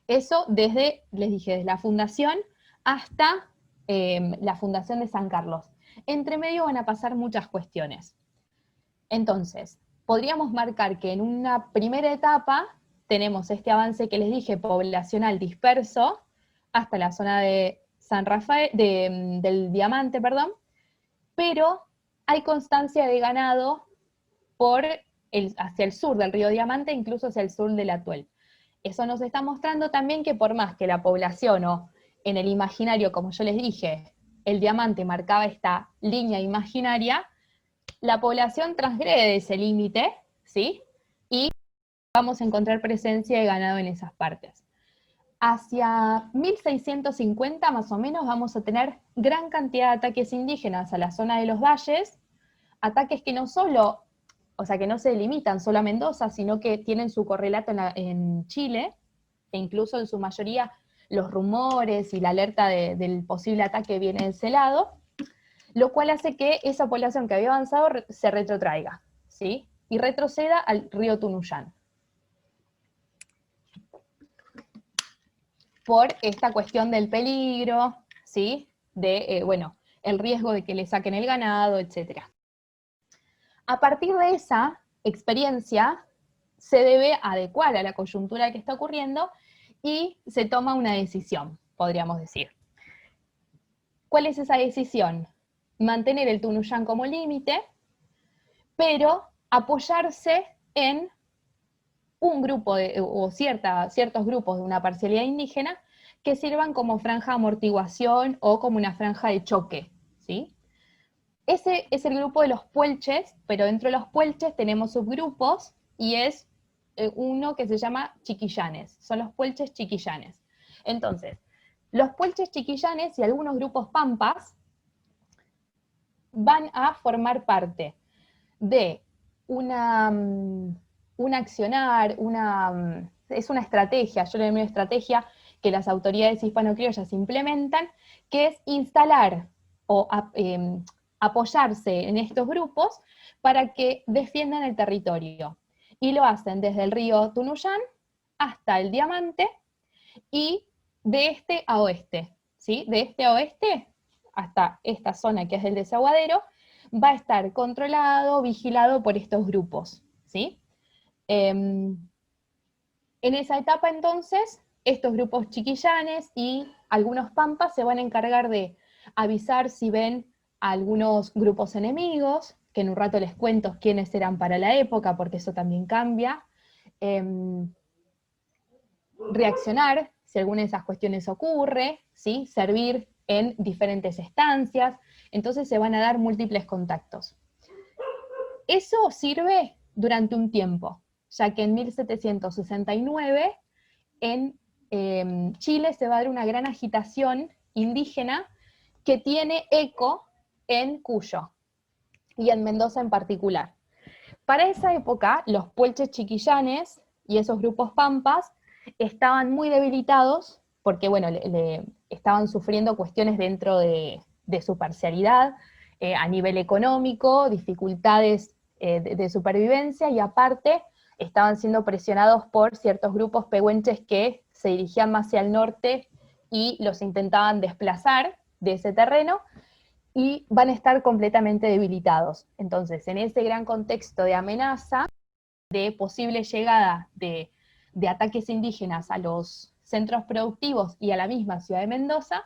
Eso desde, les dije, desde la fundación hasta la fundación de San Carlos. Entre medio van a pasar muchas cuestiones. Entonces, podríamos marcar que en una primera etapa tenemos este avance que les dije, poblacional disperso, hasta la zona de San Rafael, del Diamante, perdón, pero hay constancia de ganado hacia el sur del río Diamante, incluso hacia el sur del Atuel. Eso nos está mostrando también que por más que la población o en el imaginario, como yo les dije, el Diamante marcaba esta línea imaginaria, la población transgrede ese límite, ¿sí? Y vamos a encontrar presencia de ganado en esas partes. Hacia 1650 más o menos vamos a tener gran cantidad de ataques indígenas a la zona de los valles, ataques que no solo, o sea, que no se limitan solo a Mendoza, sino que tienen su correlato en Chile, e incluso en su mayoría los rumores y la alerta del posible ataque viene de ese lado, lo cual hace que esa población que había avanzado se retrotraiga, ¿sí? Y retroceda al río Tunuyán. Por esta cuestión del peligro, ¿sí? De, bueno, el riesgo de que le saquen el ganado, etc. A partir de esa experiencia, se debe adecuar a la coyuntura que está ocurriendo y se toma una decisión, podríamos decir. ¿Cuál es esa decisión? Mantener el Tunuyán como límite, pero apoyarse en un grupo o ciertos grupos de una parcialidad indígena que sirvan como franja de amortiguación o como una franja de choque, ¿sí? Ese es el grupo de los puelches, pero dentro de los puelches tenemos subgrupos y es uno que se llama chiquillanes, son los puelches chiquillanes. Entonces, los puelches chiquillanes y algunos grupos pampas van a formar parte de un accionar, es una estrategia, yo le llamo estrategia que las autoridades hispano-criollas implementan, que es instalar o apoyarse en estos grupos para que defiendan el territorio. Y lo hacen desde el río Tunuyán hasta el Diamante y de este a oeste, ¿sí? De este a oeste hasta esta zona que es el desaguadero, va a estar controlado, vigilado por estos grupos, ¿sí? En esa etapa entonces, estos grupos chiquillanes y algunos pampas se van a encargar de avisar si ven a algunos grupos enemigos, que en un rato les cuento quiénes eran para la época, porque eso también cambia, reaccionar si alguna de esas cuestiones ocurre, ¿sí? Servir en diferentes estancias, entonces se van a dar múltiples contactos. Eso sirve durante un tiempo, ya que en 1769 en Chile se va a dar una gran agitación indígena que tiene eco en Cuyo. y en Mendoza en particular. Para esa época, los puelches chiquillanes y esos grupos pampas estaban muy debilitados porque, bueno, estaban sufriendo cuestiones dentro de su parcialidad, a nivel económico, dificultades de supervivencia, y aparte estaban siendo presionados por ciertos grupos pehuenches que se dirigían más hacia el norte y los intentaban desplazar de ese terreno, y van a estar completamente debilitados. Entonces, en ese gran contexto de amenaza, de posible llegada de ataques indígenas a los centros productivos y a la misma ciudad de Mendoza,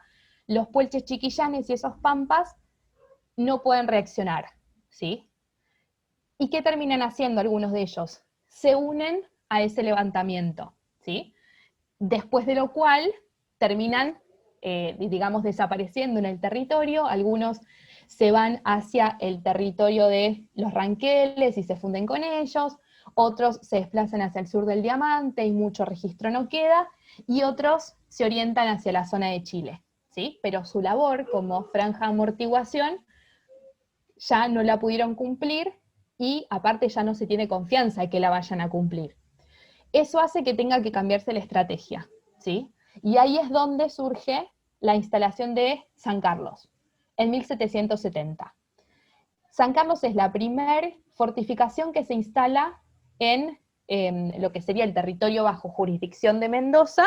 los puelches chiquillanes y esos pampas no pueden reaccionar, ¿sí? ¿Y qué terminan haciendo algunos de ellos? Se unen a ese levantamiento, ¿sí? Después de lo cual terminan, digamos, desapareciendo en el territorio. Algunos se van hacia el territorio de los ranqueles y se funden con ellos, otros se desplazan hacia el sur del Diamante y mucho registro no queda, y otros se orientan hacia la zona de Chile, ¿sí? Pero su labor como franja de amortiguación ya no la pudieron cumplir, y aparte ya no se tiene confianza de que la vayan a cumplir. Eso hace que tenga que cambiarse la estrategia, ¿sí? Y ahí es donde surge la instalación de San Carlos, en 1770. San Carlos es la primera fortificación que se instala en lo que sería el territorio bajo jurisdicción de Mendoza.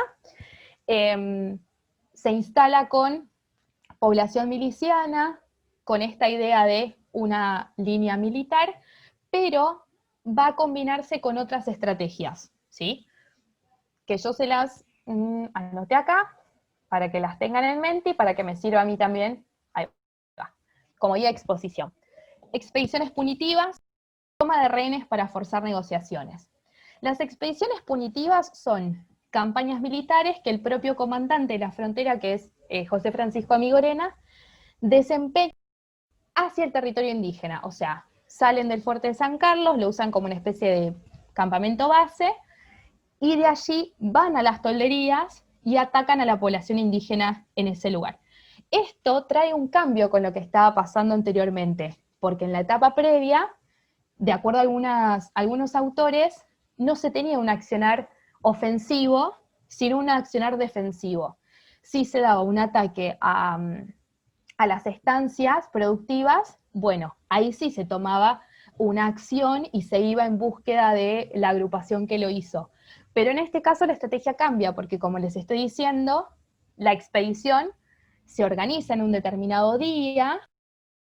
Se instala con población miliciana, con esta idea de una línea militar, pero va a combinarse con otras estrategias, ¿sí? Que yo se las anoté acá, para que las tengan en mente y para que me sirva a mí también, ahí va, como guía de exposición. Expediciones punitivas, toma de rehenes para forzar negociaciones. Las expediciones punitivas son campañas militares que el propio comandante de la frontera, que es José Francisco Amigorena, desempeña hacia el territorio indígena. O sea, salen del fuerte de San Carlos, lo usan como una especie de campamento base, y de allí van a las tolderías y atacan a la población indígena en ese lugar. Esto trae un cambio con lo que estaba pasando anteriormente, porque en la etapa previa, de acuerdo a algunos autores, no se tenía un accionar ofensivo, sino un accionar defensivo. Si se daba un ataque a las estancias productivas, bueno, ahí sí se tomaba una acción y se iba en búsqueda de la agrupación que lo hizo. Pero en este caso la estrategia cambia, porque como les estoy diciendo, la expedición se organiza en un determinado día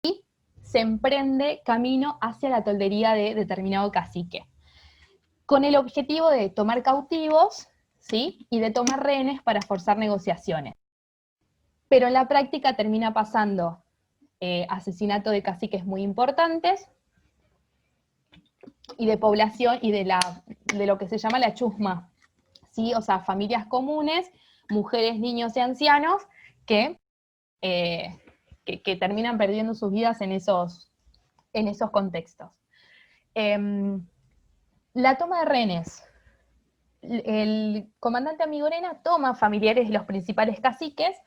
y se emprende camino hacia la toldería de determinado cacique, con el objetivo de tomar cautivos, ¿sí? Y de tomar rehenes para forzar negociaciones. Pero en la práctica termina pasando asesinato de caciques muy importantes y de población y de lo que se llama la chusma, ¿sí? O sea, familias comunes, mujeres, niños y ancianos que, que terminan perdiendo sus vidas en esos contextos. La toma de rehenes. El comandante Amigorena toma familiares de los principales caciques,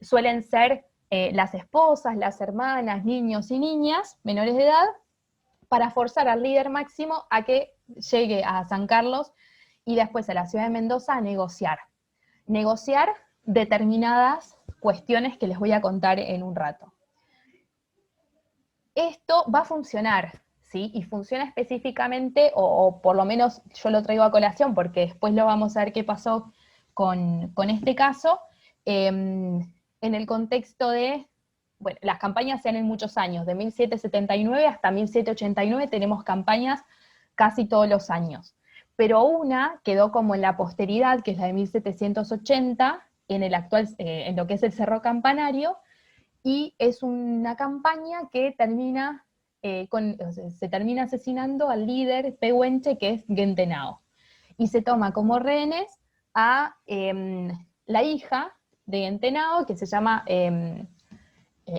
suelen ser las esposas, las hermanas, niños y niñas menores de edad, para forzar al líder máximo a que llegue a San Carlos y después a la ciudad de Mendoza a negociar. Negociar determinadas cuestiones que les voy a contar en un rato. Esto va a funcionar, ¿sí? Y funciona específicamente, o por lo menos yo lo traigo a colación, porque después lo vamos a ver qué pasó con este caso, en el contexto de, bueno, las campañas se dan en muchos años, de 1779 hasta 1789 tenemos campañas casi todos los años, pero una quedó como en la posteridad, que es la de 1780, en el actual, en lo que es el Cerro Campanario, y es una campaña que termina se termina asesinando al líder pehuenche, que es Gentenao, y se toma como rehenes a la hija de Gentenao, que se llama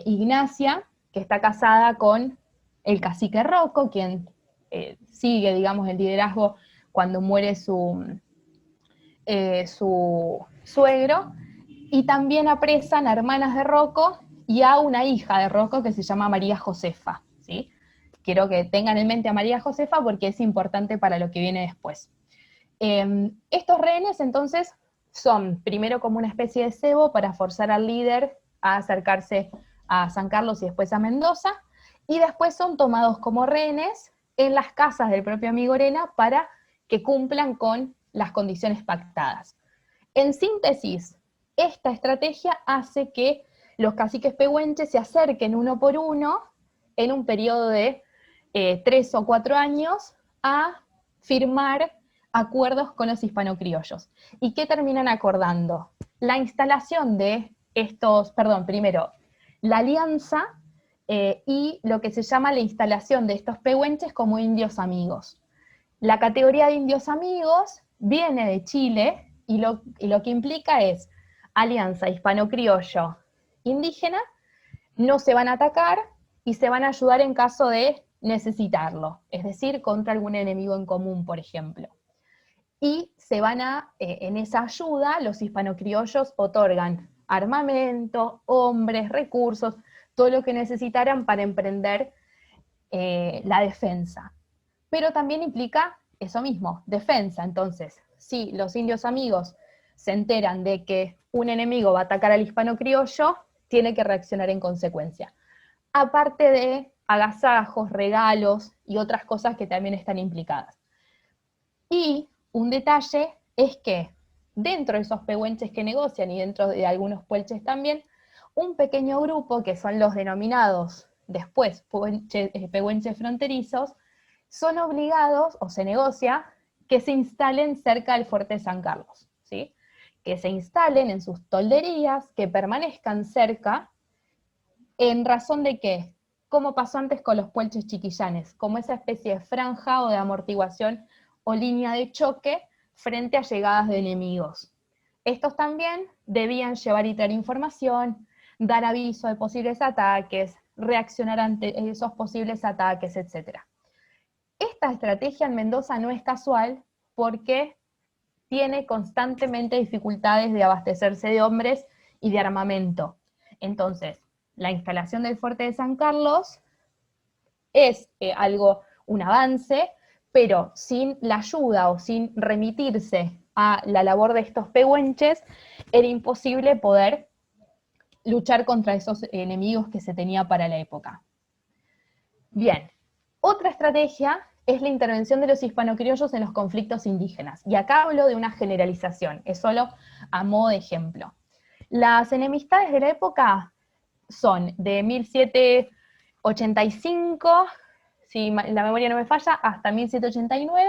Ignacia, que está casada con el cacique Rocco, quien sigue, digamos, el liderazgo cuando muere su suegro, y también apresan a hermanas de Rocco y a una hija de Rocco que se llama María Josefa, ¿sí? quiero que tengan en mente a María Josefa porque es importante para lo que viene después. Estos rehenes entonces son primero como una especie de cebo para forzar al líder a acercarse a San Carlos y después a Mendoza, y después son tomados como rehenes en las casas del propio amigo Orena para que cumplan con las condiciones pactadas. En síntesis, esta estrategia hace que los caciques pehuenches se acerquen uno por uno en un periodo de 3 o 4 años a firmar acuerdos con los hispanocriollos. ¿Y qué terminan acordando? La instalación de estos, primero, la alianza y lo que se llama la instalación de estos pehuenches como indios amigos. La categoría de indios amigos viene de Chile y lo que implica es alianza hispano-criollo indígena, no se van a atacar y se van a ayudar en caso de necesitarlo, es decir, contra algún enemigo en común, por ejemplo. Y se van en esa ayuda, los hispano-criollos otorgan armamento, hombres, recursos, todo lo que necesitaran para emprender la defensa. Pero también implica eso mismo, defensa. Entonces, si los indios amigos se enteran de que un enemigo va a atacar al hispano-criollo, tiene que reaccionar en consecuencia. Aparte de agasajos, regalos y otras cosas que también están implicadas. Y un detalle es que dentro de esos pehuenches que negocian y dentro de algunos puelches también, un pequeño grupo, que son los denominados después pehuenches fronterizos, son obligados, o se negocia, que se instalen cerca del fuerte de San Carlos, ¿sí? Que se instalen en sus tolderías, que permanezcan cerca, en razón de que, como pasó antes con los puelches chiquillanes, como esa especie de franja o de amortiguación o línea de choque frente a llegadas de enemigos. Estos también debían llevar y traer información, dar aviso de posibles ataques, reaccionar ante esos posibles ataques, etc. Esta estrategia en Mendoza no es casual porque tiene constantemente dificultades de abastecerse de hombres y de armamento. Entonces, la instalación del fuerte de San Carlos es un avance, pero sin la ayuda o sin remitirse a la labor de estos pehuenches, era imposible poder luchar contra esos enemigos que se tenía para la época. Bien, otra estrategia es la intervención de los hispanocriollos en los conflictos indígenas. Y acá hablo de una generalización, es solo a modo de ejemplo. Las enemistades de la época son de 1785, si la memoria no me falla, hasta 1789,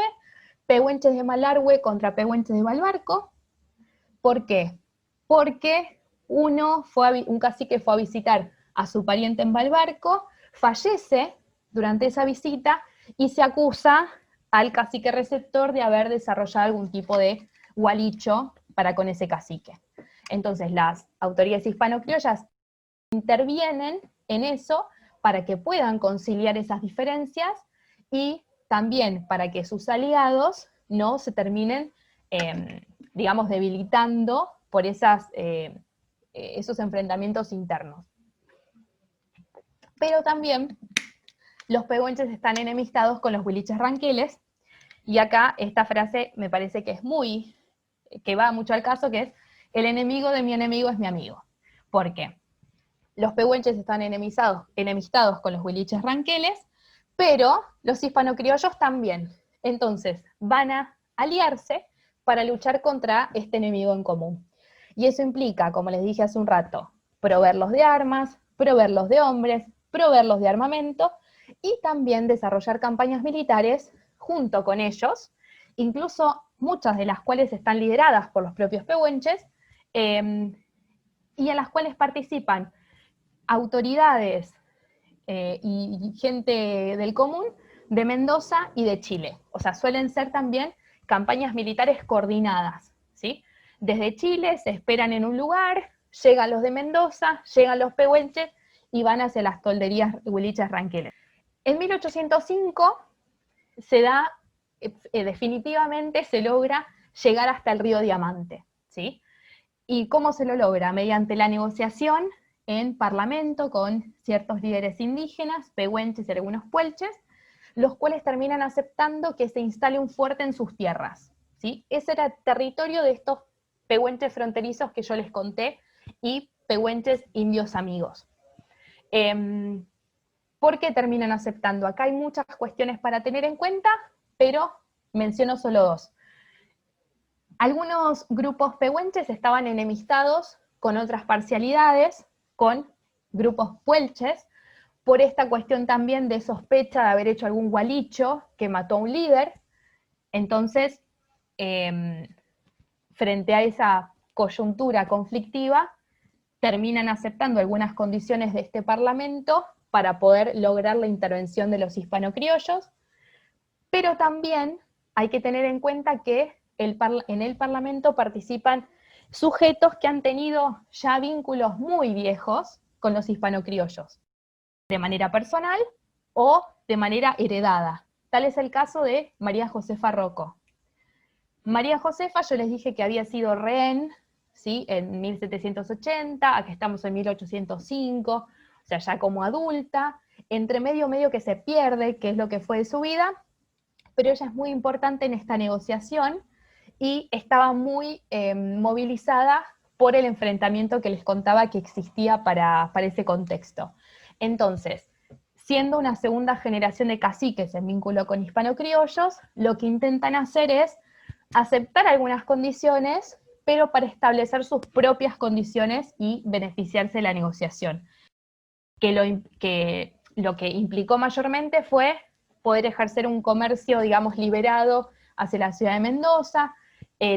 pehuenches de Malargüe contra pehuenches de Balbarco. ¿Por qué? Porque un cacique fue a visitar a su pariente en Balbarco, fallece durante esa visita y se acusa al cacique receptor de haber desarrollado algún tipo de gualicho para con ese cacique. Entonces las autoridades hispano-criollas intervienen en eso para que puedan conciliar esas diferencias y también para que sus aliados no se terminen, digamos, debilitando por esos enfrentamientos internos. Pero también los pehuenches están enemistados con los huiliches ranqueles, y acá esta frase me parece que va mucho al caso, que es: el enemigo de mi enemigo es mi amigo. ¿Por qué? Los pehuenches están enemistados con los huiliches ranqueles, pero los hispanocriollos también. Entonces van a aliarse para luchar contra este enemigo en común. Y eso implica, como les dije hace un rato, proveerlos de armas, proveerlos de hombres, proveerlos de armamento, y también desarrollar campañas militares junto con ellos, incluso muchas de las cuales están lideradas por los propios pehuenches, y en las cuales participan autoridades y gente del común de Mendoza y de Chile. O sea, suelen ser también campañas militares coordinadas, ¿sí? Desde Chile se esperan en un lugar, llegan los de Mendoza, llegan los pehuenches y van hacia las tolderías huiliches ranqueles. En 1805 definitivamente se logra llegar hasta el río Diamante, ¿sí? ¿Y cómo se lo logra? Mediante la negociación en parlamento con ciertos líderes indígenas, pehuenches y algunos puelches, los cuales terminan aceptando que se instale un fuerte en sus tierras, ¿sí? Ese era el territorio de estos pehuenches fronterizos que yo les conté, y pehuenches indios amigos. ¿Por qué terminan aceptando? Acá hay muchas cuestiones para tener en cuenta, pero menciono solo dos. Algunos grupos pehuenches estaban enemistados con otras parcialidades, con grupos puelches, por esta cuestión también de sospecha de haber hecho algún gualicho que mató a un líder. Entonces, frente a esa coyuntura conflictiva, terminan aceptando algunas condiciones de este parlamento para poder lograr la intervención de los hispano-criollos, pero también hay que tener en cuenta que en el parlamento participan sujetos que han tenido ya vínculos muy viejos con los hispano-criollos, de manera personal o de manera heredada. Tal es el caso de María Josefa Rocco. María Josefa, yo les dije que había sido rehén, ¿sí? En 1780, aquí estamos en 1805, o sea, ya como adulta, entre medio que se pierde, que es lo que fue de su vida, pero ella es muy importante en esta negociación y estaba muy movilizada por el enfrentamiento que les contaba que existía para ese contexto. Entonces, siendo una segunda generación de caciques en vínculo con hispano-criollos, lo que intentan hacer es aceptar algunas condiciones, pero para establecer sus propias condiciones y beneficiarse de la negociación. Que lo que implicó mayormente fue poder ejercer un comercio, digamos, liberado hacia la ciudad de Mendoza,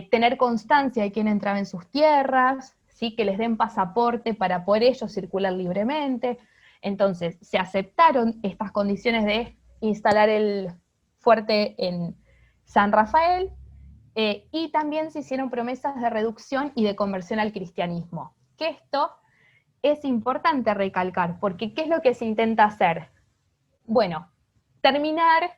tener constancia de quién entraba en sus tierras, ¿sí? Que les den pasaporte para poder ellos circular libremente. Entonces, se aceptaron estas condiciones de instalar el fuerte en San Rafael, y también se hicieron promesas de reducción y de conversión al cristianismo. Que esto es importante recalcar, porque ¿qué es lo que se intenta hacer? Bueno, terminar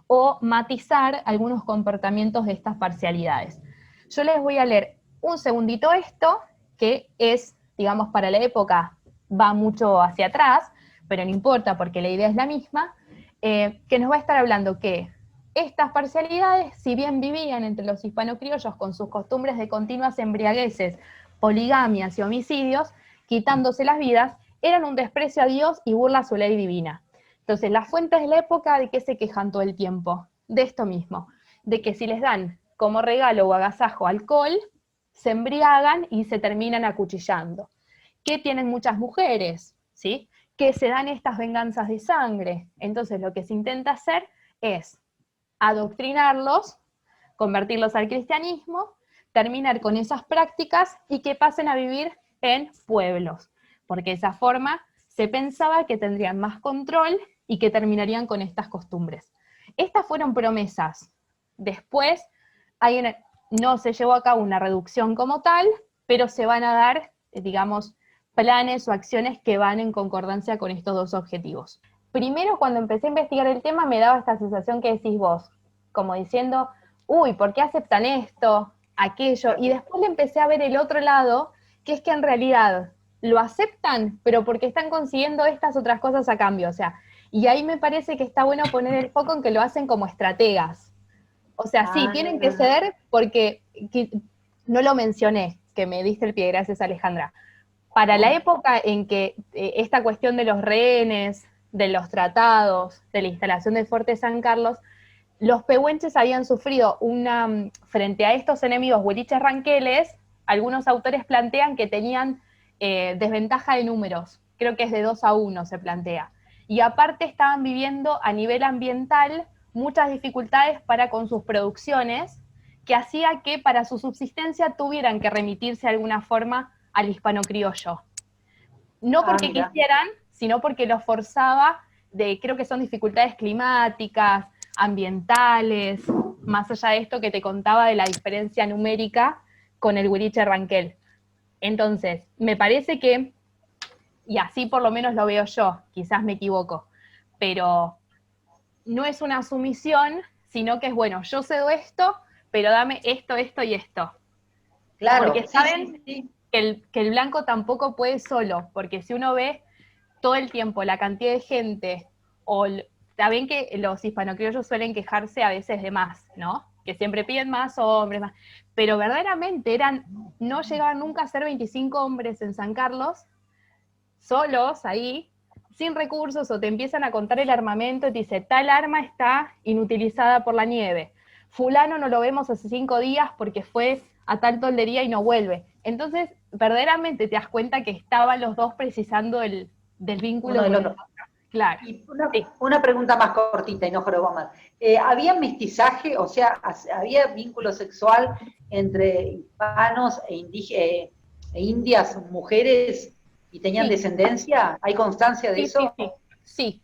o matizar algunos comportamientos de estas parcialidades. Yo les voy a leer un segundito esto, que es, digamos, para la época, va mucho hacia atrás, pero no importa porque la idea es la misma, que nos va a estar hablando que estas parcialidades, si bien vivían entre los hispano-criollos con sus costumbres de continuas embriagueces, poligamias y homicidios, quitándose las vidas, eran un desprecio a Dios y burla a su ley divina. Entonces, las fuentes de la época, ¿de qué se quejan todo el tiempo? De esto mismo, de que si les dan como regalo o agasajo alcohol, se embriagan y se terminan acuchillando. Que tienen muchas mujeres, ¿sí? Que se dan estas venganzas de sangre. Entonces, lo que se intenta hacer es adoctrinarlos, convertirlos al cristianismo, terminar con esas prácticas y que pasen a vivir en pueblos, porque de esa forma se pensaba que tendrían más control y que terminarían con estas costumbres. Estas fueron promesas. Después no se llevó a cabo una reducción como tal, pero se van a dar, digamos, planes o acciones que van en concordancia con estos dos objetivos. Primero, cuando empecé a investigar el tema, me daba esta sensación que decís vos, como diciendo, uy, ¿por qué aceptan esto, aquello? Y después le empecé a ver el otro lado, que es que en realidad lo aceptan, pero porque están consiguiendo estas otras cosas a cambio, o sea, y ahí me parece que está bueno poner el foco en que lo hacen como estrategas. O sea, sí, tienen que ceder porque, no lo mencioné, que me diste el pie, gracias Alejandra. Para la época en que esta cuestión de los rehenes, de los tratados, de la instalación del Fuerte San Carlos, los pehuenches habían sufrido frente a estos enemigos huiliches ranqueles, algunos autores plantean que tenían desventaja de números, creo que es de 2-1 se plantea. Y aparte estaban viviendo a nivel ambiental muchas dificultades para con sus producciones, que hacía que para su subsistencia tuvieran que remitirse de alguna forma al hispano-criollo. No porque quisieran, sino porque los forzaba creo que son dificultades climáticas, ambientales, más allá de esto que te contaba de la diferencia numérica con el huiliche ranquel. Entonces, me parece que, y así por lo menos lo veo yo, quizás me equivoco, pero no es una sumisión, sino que es, bueno, yo cedo esto, pero dame esto, esto y esto. Claro, porque, ¿saben? sí. que el blanco tampoco puede solo, porque si uno ve todo el tiempo la cantidad de gente, está bien que los hispanocriollos suelen quejarse a veces de más, ¿no? Que siempre piden más hombres, más, pero verdaderamente no llegaban nunca a ser 25 hombres en San Carlos, solos ahí, sin recursos, o te empiezan a contar el armamento y te dice, tal arma está inutilizada por la nieve, fulano no lo vemos hace 5 días porque fue a tal toldería y no vuelve. Entonces, verdaderamente te das cuenta que estaban los dos precisando del vínculo uno del con el otro. otro. Claro. Y Sí. una pregunta más cortita y no jorobo más. ¿Había mestizaje, o sea, había vínculo sexual entre hispanos e indias, mujeres, y tenían Sí, descendencia? ¿Hay constancia de sí, sí, eso? sí. Sí,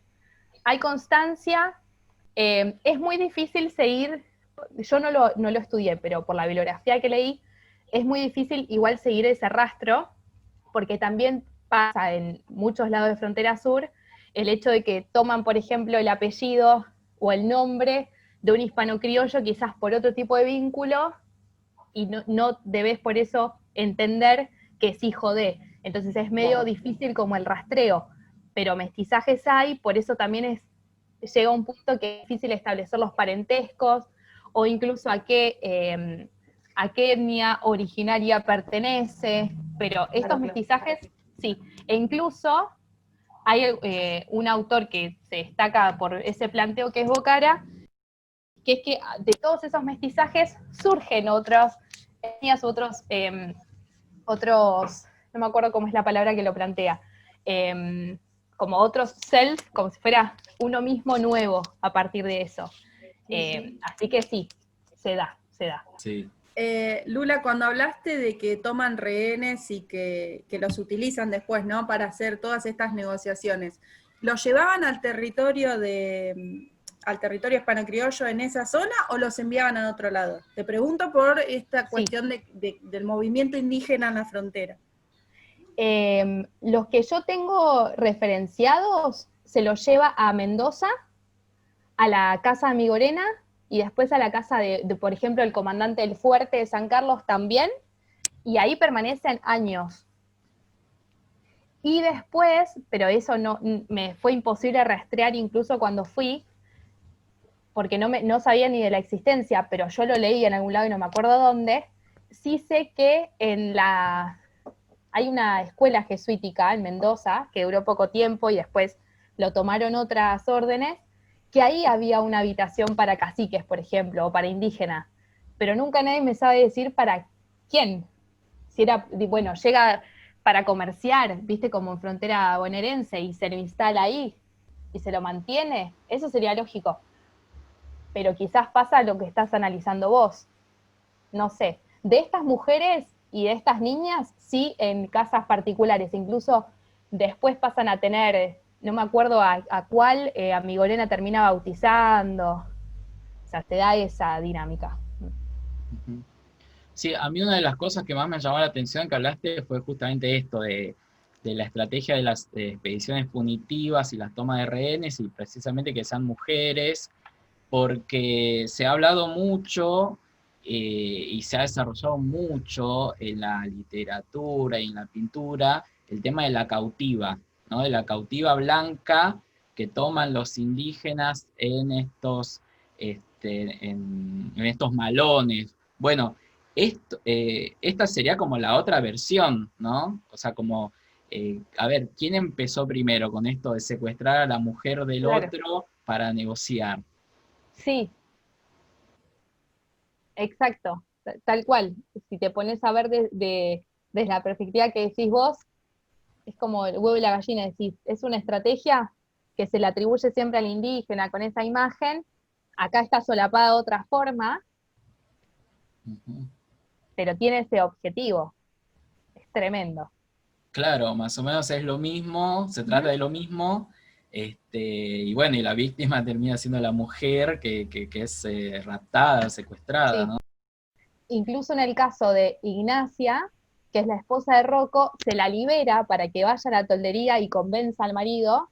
hay constancia. Es muy difícil seguir, yo no lo estudié, pero por la bibliografía que leí, es muy difícil igual seguir ese rastro, porque también pasa en muchos lados de frontera sur el hecho de que toman, por ejemplo, el apellido o el nombre de un hispano criollo, quizás por otro tipo de vínculo, y no debes por eso entender que es hijo de. Entonces es medio difícil como el rastreo, pero mestizajes hay, por eso también llega un punto que es difícil establecer los parentescos o incluso a qué etnia originaria pertenece, pero estos mestizajes sí, e incluso hay un autor que se destaca por ese planteo que es Bocara, que es que de todos esos mestizajes surgen otras etnias, no me acuerdo cómo es la palabra que lo plantea, como otros self, como si fuera uno mismo nuevo a partir de eso. Así que sí, se da. Sí. Lula, cuando hablaste de que toman rehenes y que los utilizan después, ¿no? Para hacer todas estas negociaciones, ¿los llevaban al territorio hispano-criollo en esa zona o los enviaban a otro lado? Te pregunto por esta cuestión del movimiento indígena en la frontera. Los que yo tengo referenciados se los lleva a Mendoza, a la casa de Migorena, y después a la casa por ejemplo, el comandante del fuerte de San Carlos también, y ahí permanecen años. Y después, pero eso no me fue imposible rastrear incluso cuando fui, porque no sabía ni de la existencia, pero yo lo leí en algún lado y no me acuerdo dónde. Sí sé que hay una escuela jesuítica en Mendoza, que duró poco tiempo y después lo tomaron otras órdenes, que ahí había una habitación para caciques, por ejemplo, o para indígenas, pero nunca nadie me sabe decir para quién. Si era, bueno, llega para comerciar, viste, como en frontera bonaerense, y se lo instala ahí, y se lo mantiene, eso sería lógico. Pero quizás pasa lo que estás analizando vos. No sé. De estas mujeres y de estas niñas, sí, en casas particulares. Incluso después pasan a tener, no me acuerdo a cuál, a Migorena termina bautizando. O sea, te da esa dinámica. Sí, a mí una de las cosas que más me llamó la atención que hablaste fue justamente esto de la estrategia de las expediciones punitivas y las tomas de rehenes, y precisamente que sean mujeres, porque se ha hablado mucho y se ha desarrollado mucho en la literatura y en la pintura el tema de la cautiva, ¿no? De la cautiva blanca que toman los indígenas en en estos malones. Bueno, esta sería como la otra versión, ¿no? O sea, como, a ver, ¿quién empezó primero con esto de secuestrar a la mujer del Claro. otro para negociar? Sí, exacto, tal cual. Si te pones a ver desde la perspectiva que decís vos, es como el huevo y la gallina, decís, es una estrategia que se le atribuye siempre al indígena con esa imagen, acá está solapada de otra forma, Ujú. pero tiene ese objetivo, es tremendo. Claro, más o menos es lo mismo, se trata de lo mismo, y bueno, y la víctima termina siendo la mujer que es raptada, secuestrada, Sí. ¿no? Incluso en el caso de Ignacia, que es la esposa de Rocco, se la libera para que vaya a la toldería y convenza al marido.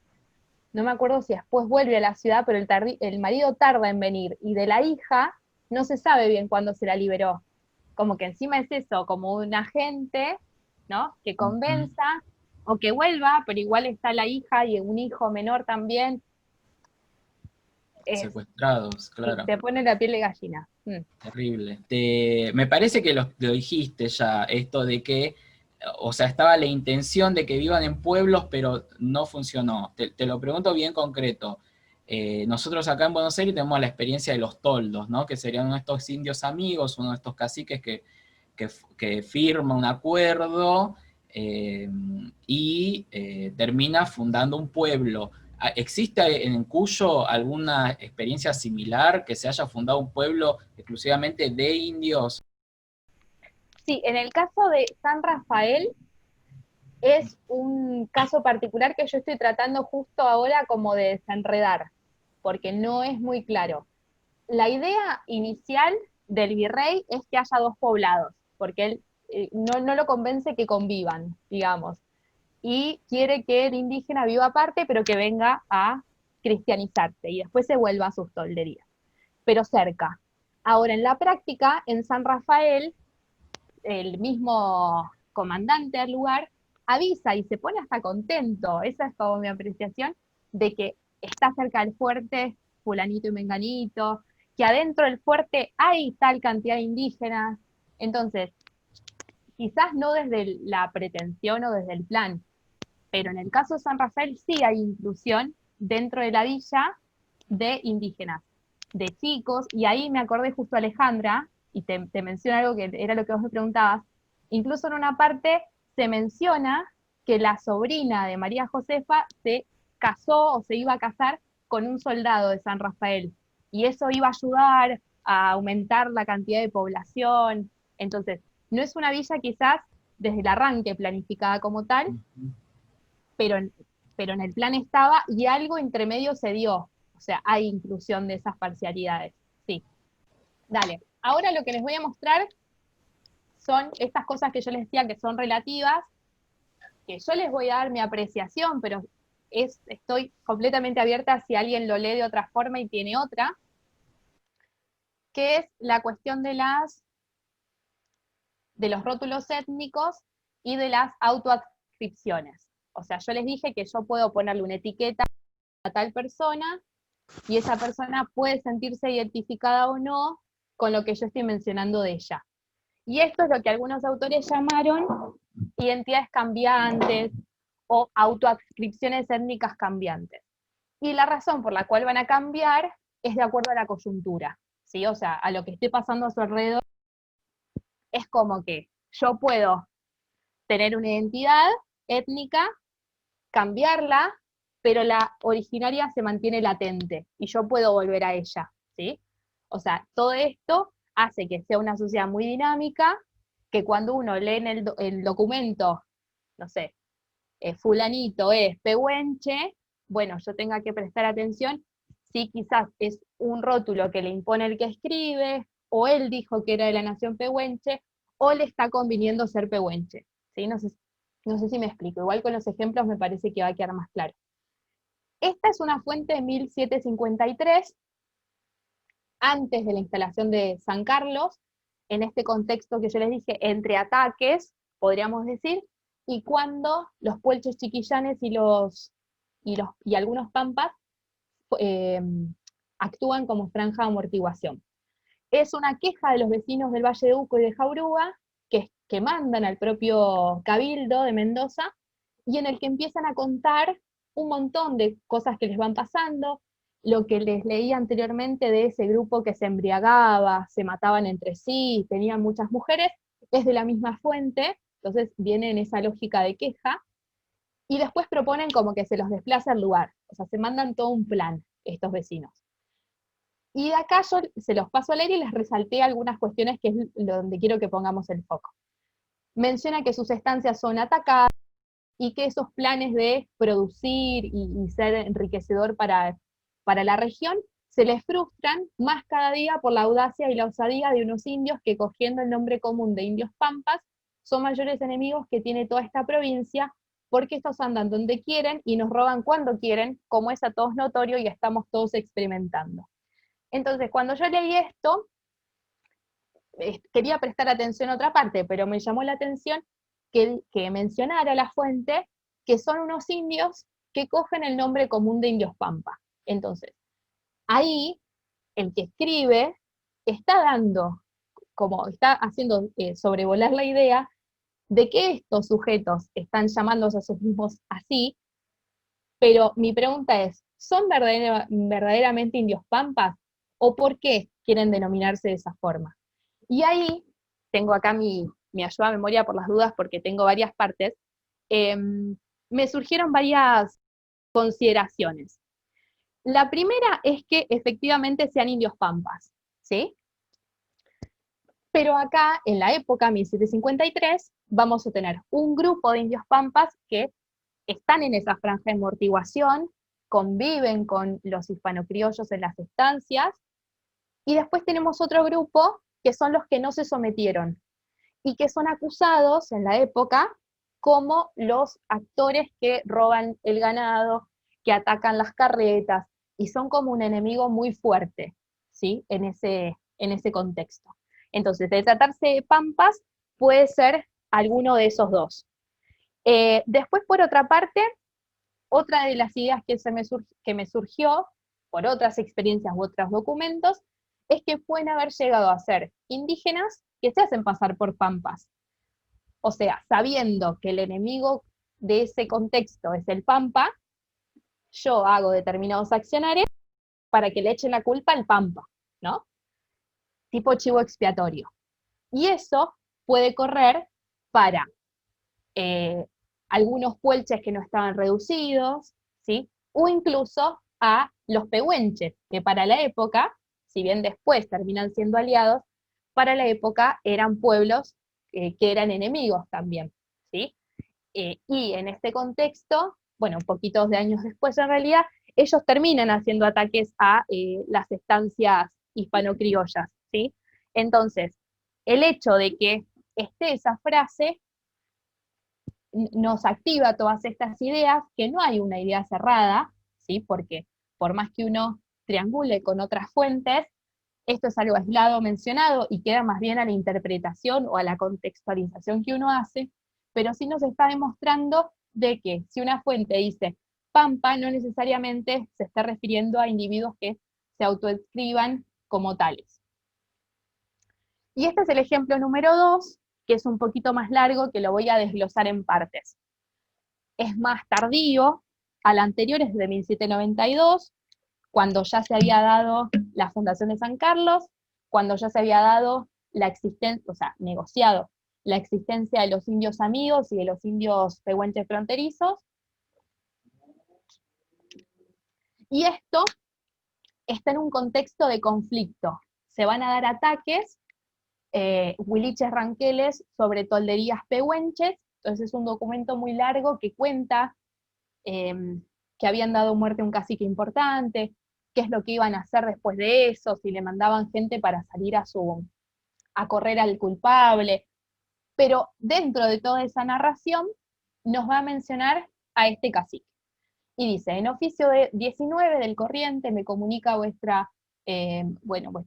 No me acuerdo si después vuelve a la ciudad, pero el marido tarda en venir. Y de la hija no se sabe bien cuándo se la liberó. Como que encima es eso, como un agente ¿no? Que convenza o que vuelva, pero igual está la hija y un hijo menor también. Secuestrados, claro. Te pone la piel de gallina. Terrible. Me parece que lo dijiste ya, esto de que, o sea, estaba la intención de que vivan en pueblos, pero no funcionó. Te lo pregunto bien concreto. Nosotros acá en Buenos Aires tenemos la experiencia de los toldos, ¿no? Que serían uno de estos indios amigos, uno de estos caciques que firma un acuerdo y termina fundando un pueblo. ¿Existe en Cuyo alguna experiencia similar que se haya fundado un pueblo exclusivamente de indios? Sí, en el caso de San Rafael es un caso particular que yo estoy tratando justo ahora como de desenredar, porque no es muy claro. La idea inicial del virrey es que haya dos poblados, porque él no lo convence que convivan, digamos, y quiere que el indígena viva aparte, pero que venga a cristianizarse y después se vuelva a sus tolderías, pero cerca. Ahora, en la práctica, en San Rafael, el mismo comandante del lugar avisa y se pone hasta contento, esa es como mi apreciación, de que está cerca del fuerte fulanito y menganito, que adentro del fuerte hay tal cantidad de indígenas. Entonces, quizás no desde la pretensión o desde el plan, pero en el caso de San Rafael sí hay inclusión dentro de la villa de indígenas, de chicos, y ahí me acordé justo Alejandra, y te menciono algo que era lo que vos me preguntabas, incluso en una parte se menciona que la sobrina de María Josefa se casó o se iba a casar con un soldado de San Rafael, y eso iba a ayudar a aumentar la cantidad de población. Entonces, no es una villa quizás desde el arranque planificada como tal, pero, pero en el plan estaba y algo entre medio se dio. O sea, hay inclusión de esas parcialidades. Sí. Dale. Ahora lo que les voy a mostrar son estas cosas que yo les decía que son relativas, que yo les voy a dar mi apreciación, pero estoy completamente abierta si alguien lo lee de otra forma y tiene otra, que es la cuestión de los rótulos étnicos y de las autoadscripciones. O sea, yo les dije que yo puedo ponerle una etiqueta a tal persona y esa persona puede sentirse identificada o no con lo que yo estoy mencionando de ella. Y esto es lo que algunos autores llamaron identidades cambiantes o autoadscripciones étnicas cambiantes. Y la razón por la cual van a cambiar es de acuerdo a la coyuntura, ¿sí? O sea, a lo que esté pasando a su alrededor. Es como que yo puedo tener una identidad étnica, cambiarla, pero la originaria se mantiene latente y yo puedo volver a ella, ¿sí? O sea, todo esto hace que sea una sociedad muy dinámica, que cuando uno lee en el documento, no sé, fulanito es pehuenche, bueno, yo tenga que prestar atención si quizás es un rótulo que le impone el que escribe, o él dijo que era de la nación pehuenche, o le está conviniendo ser pehuenche, ¿sí? No sé si me explico, igual con los ejemplos me parece que va a quedar más claro. Esta es una fuente de 1753, antes de la instalación de San Carlos, en este contexto que yo les dije, entre ataques, podríamos decir, y cuando los puelches chiquillanes y algunos pampas actúan como franja de amortiguación. Es una queja de los vecinos del Valle de Uco y de Jaurúa, que mandan al propio Cabildo de Mendoza, y en el que empiezan a contar un montón de cosas que les van pasando, lo que les leí anteriormente de ese grupo que se embriagaba, se mataban entre sí, tenían muchas mujeres, es de la misma fuente, entonces viene en esa lógica de queja, y después proponen como que se los desplace al lugar, o sea, se mandan todo un plan estos vecinos. Y acá yo se los paso a leer y les resalté algunas cuestiones que es donde quiero que pongamos el foco. Menciona que sus estancias son atacadas y que esos planes de producir y ser enriquecedor para la región se les frustran más cada día por la audacia y la osadía de unos indios que, cogiendo el nombre común de indios pampas, son mayores enemigos que tiene toda esta provincia, porque estos andan donde quieren y nos roban cuando quieren, como es a todos notorio y estamos todos experimentando. Entonces, cuando yo leí esto, quería prestar atención a otra parte, pero me llamó la atención que mencionara la fuente que son unos indios que cogen el nombre común de indios pampa. Entonces, ahí el que escribe está dando, como está haciendo sobrevolar la idea de que estos sujetos están llamándose a sus mismos así, pero mi pregunta es, ¿son verdaderamente indios pampas? ¿O por qué quieren denominarse de esa forma? Y ahí tengo acá mi ayuda a memoria por las dudas, porque tengo varias partes, me surgieron varias consideraciones. La primera es que efectivamente sean indios pampas, ¿sí? Pero acá, en la época 1753, vamos a tener un grupo de indios pampas que están en esa franja de amortiguación, conviven con los hispanocriollos en las estancias, y después tenemos otro grupo que son los que no se sometieron, y que son acusados en la época como los actores que roban el ganado, que atacan las carretas, y son como un enemigo muy fuerte, ¿sí? En ese contexto. Entonces, de tratarse de pampas, puede ser alguno de esos dos. Después, por otra parte, otra de las ideas que me surgió, por otras experiencias u otros documentos, es que pueden haber llegado a ser indígenas que se hacen pasar por pampas. O sea, sabiendo que el enemigo de ese contexto es el pampa, yo hago determinados accionarios para que le echen la culpa al pampa, ¿no? Tipo chivo expiatorio. Y eso puede correr para algunos puelches que no estaban reducidos, ¿sí? O incluso a los pehuenches, que para la época, si bien después terminan siendo aliados, para la época eran pueblos que eran enemigos también, ¿sí? Y en este contexto, bueno, poquitos de años después en realidad, ellos terminan haciendo ataques a las estancias hispano-criollas, ¿sí? Entonces, el hecho de que esté esa frase nos activa todas estas ideas, que no hay una idea cerrada, ¿sí? Porque por más que uno triangule con otras fuentes, esto es algo aislado mencionado y queda más bien a la interpretación o a la contextualización que uno hace, pero sí nos está demostrando de que si una fuente dice pampa, no necesariamente se está refiriendo a individuos que se autoescriban como tales. Y este es el ejemplo número 2, que es un poquito más largo, que lo voy a desglosar en partes. Es más tardío, al anterior es de 1792, cuando ya se había dado la fundación de San Carlos, cuando ya se había dado la existencia, o sea, negociado la existencia de los indios amigos y de los indios pehuenches fronterizos. Y esto está en un contexto de conflicto. Se van a dar ataques, huiliches ranqueles sobre tolderías pehuenches. Entonces es un documento muy largo que cuenta que habían dado muerte a un cacique importante, qué es lo que iban a hacer después de eso, si le mandaban gente para salir a correr al culpable. Pero dentro de toda esa narración nos va a mencionar a este cacique. Y dice, en oficio de 19 del corriente me comunica vuestra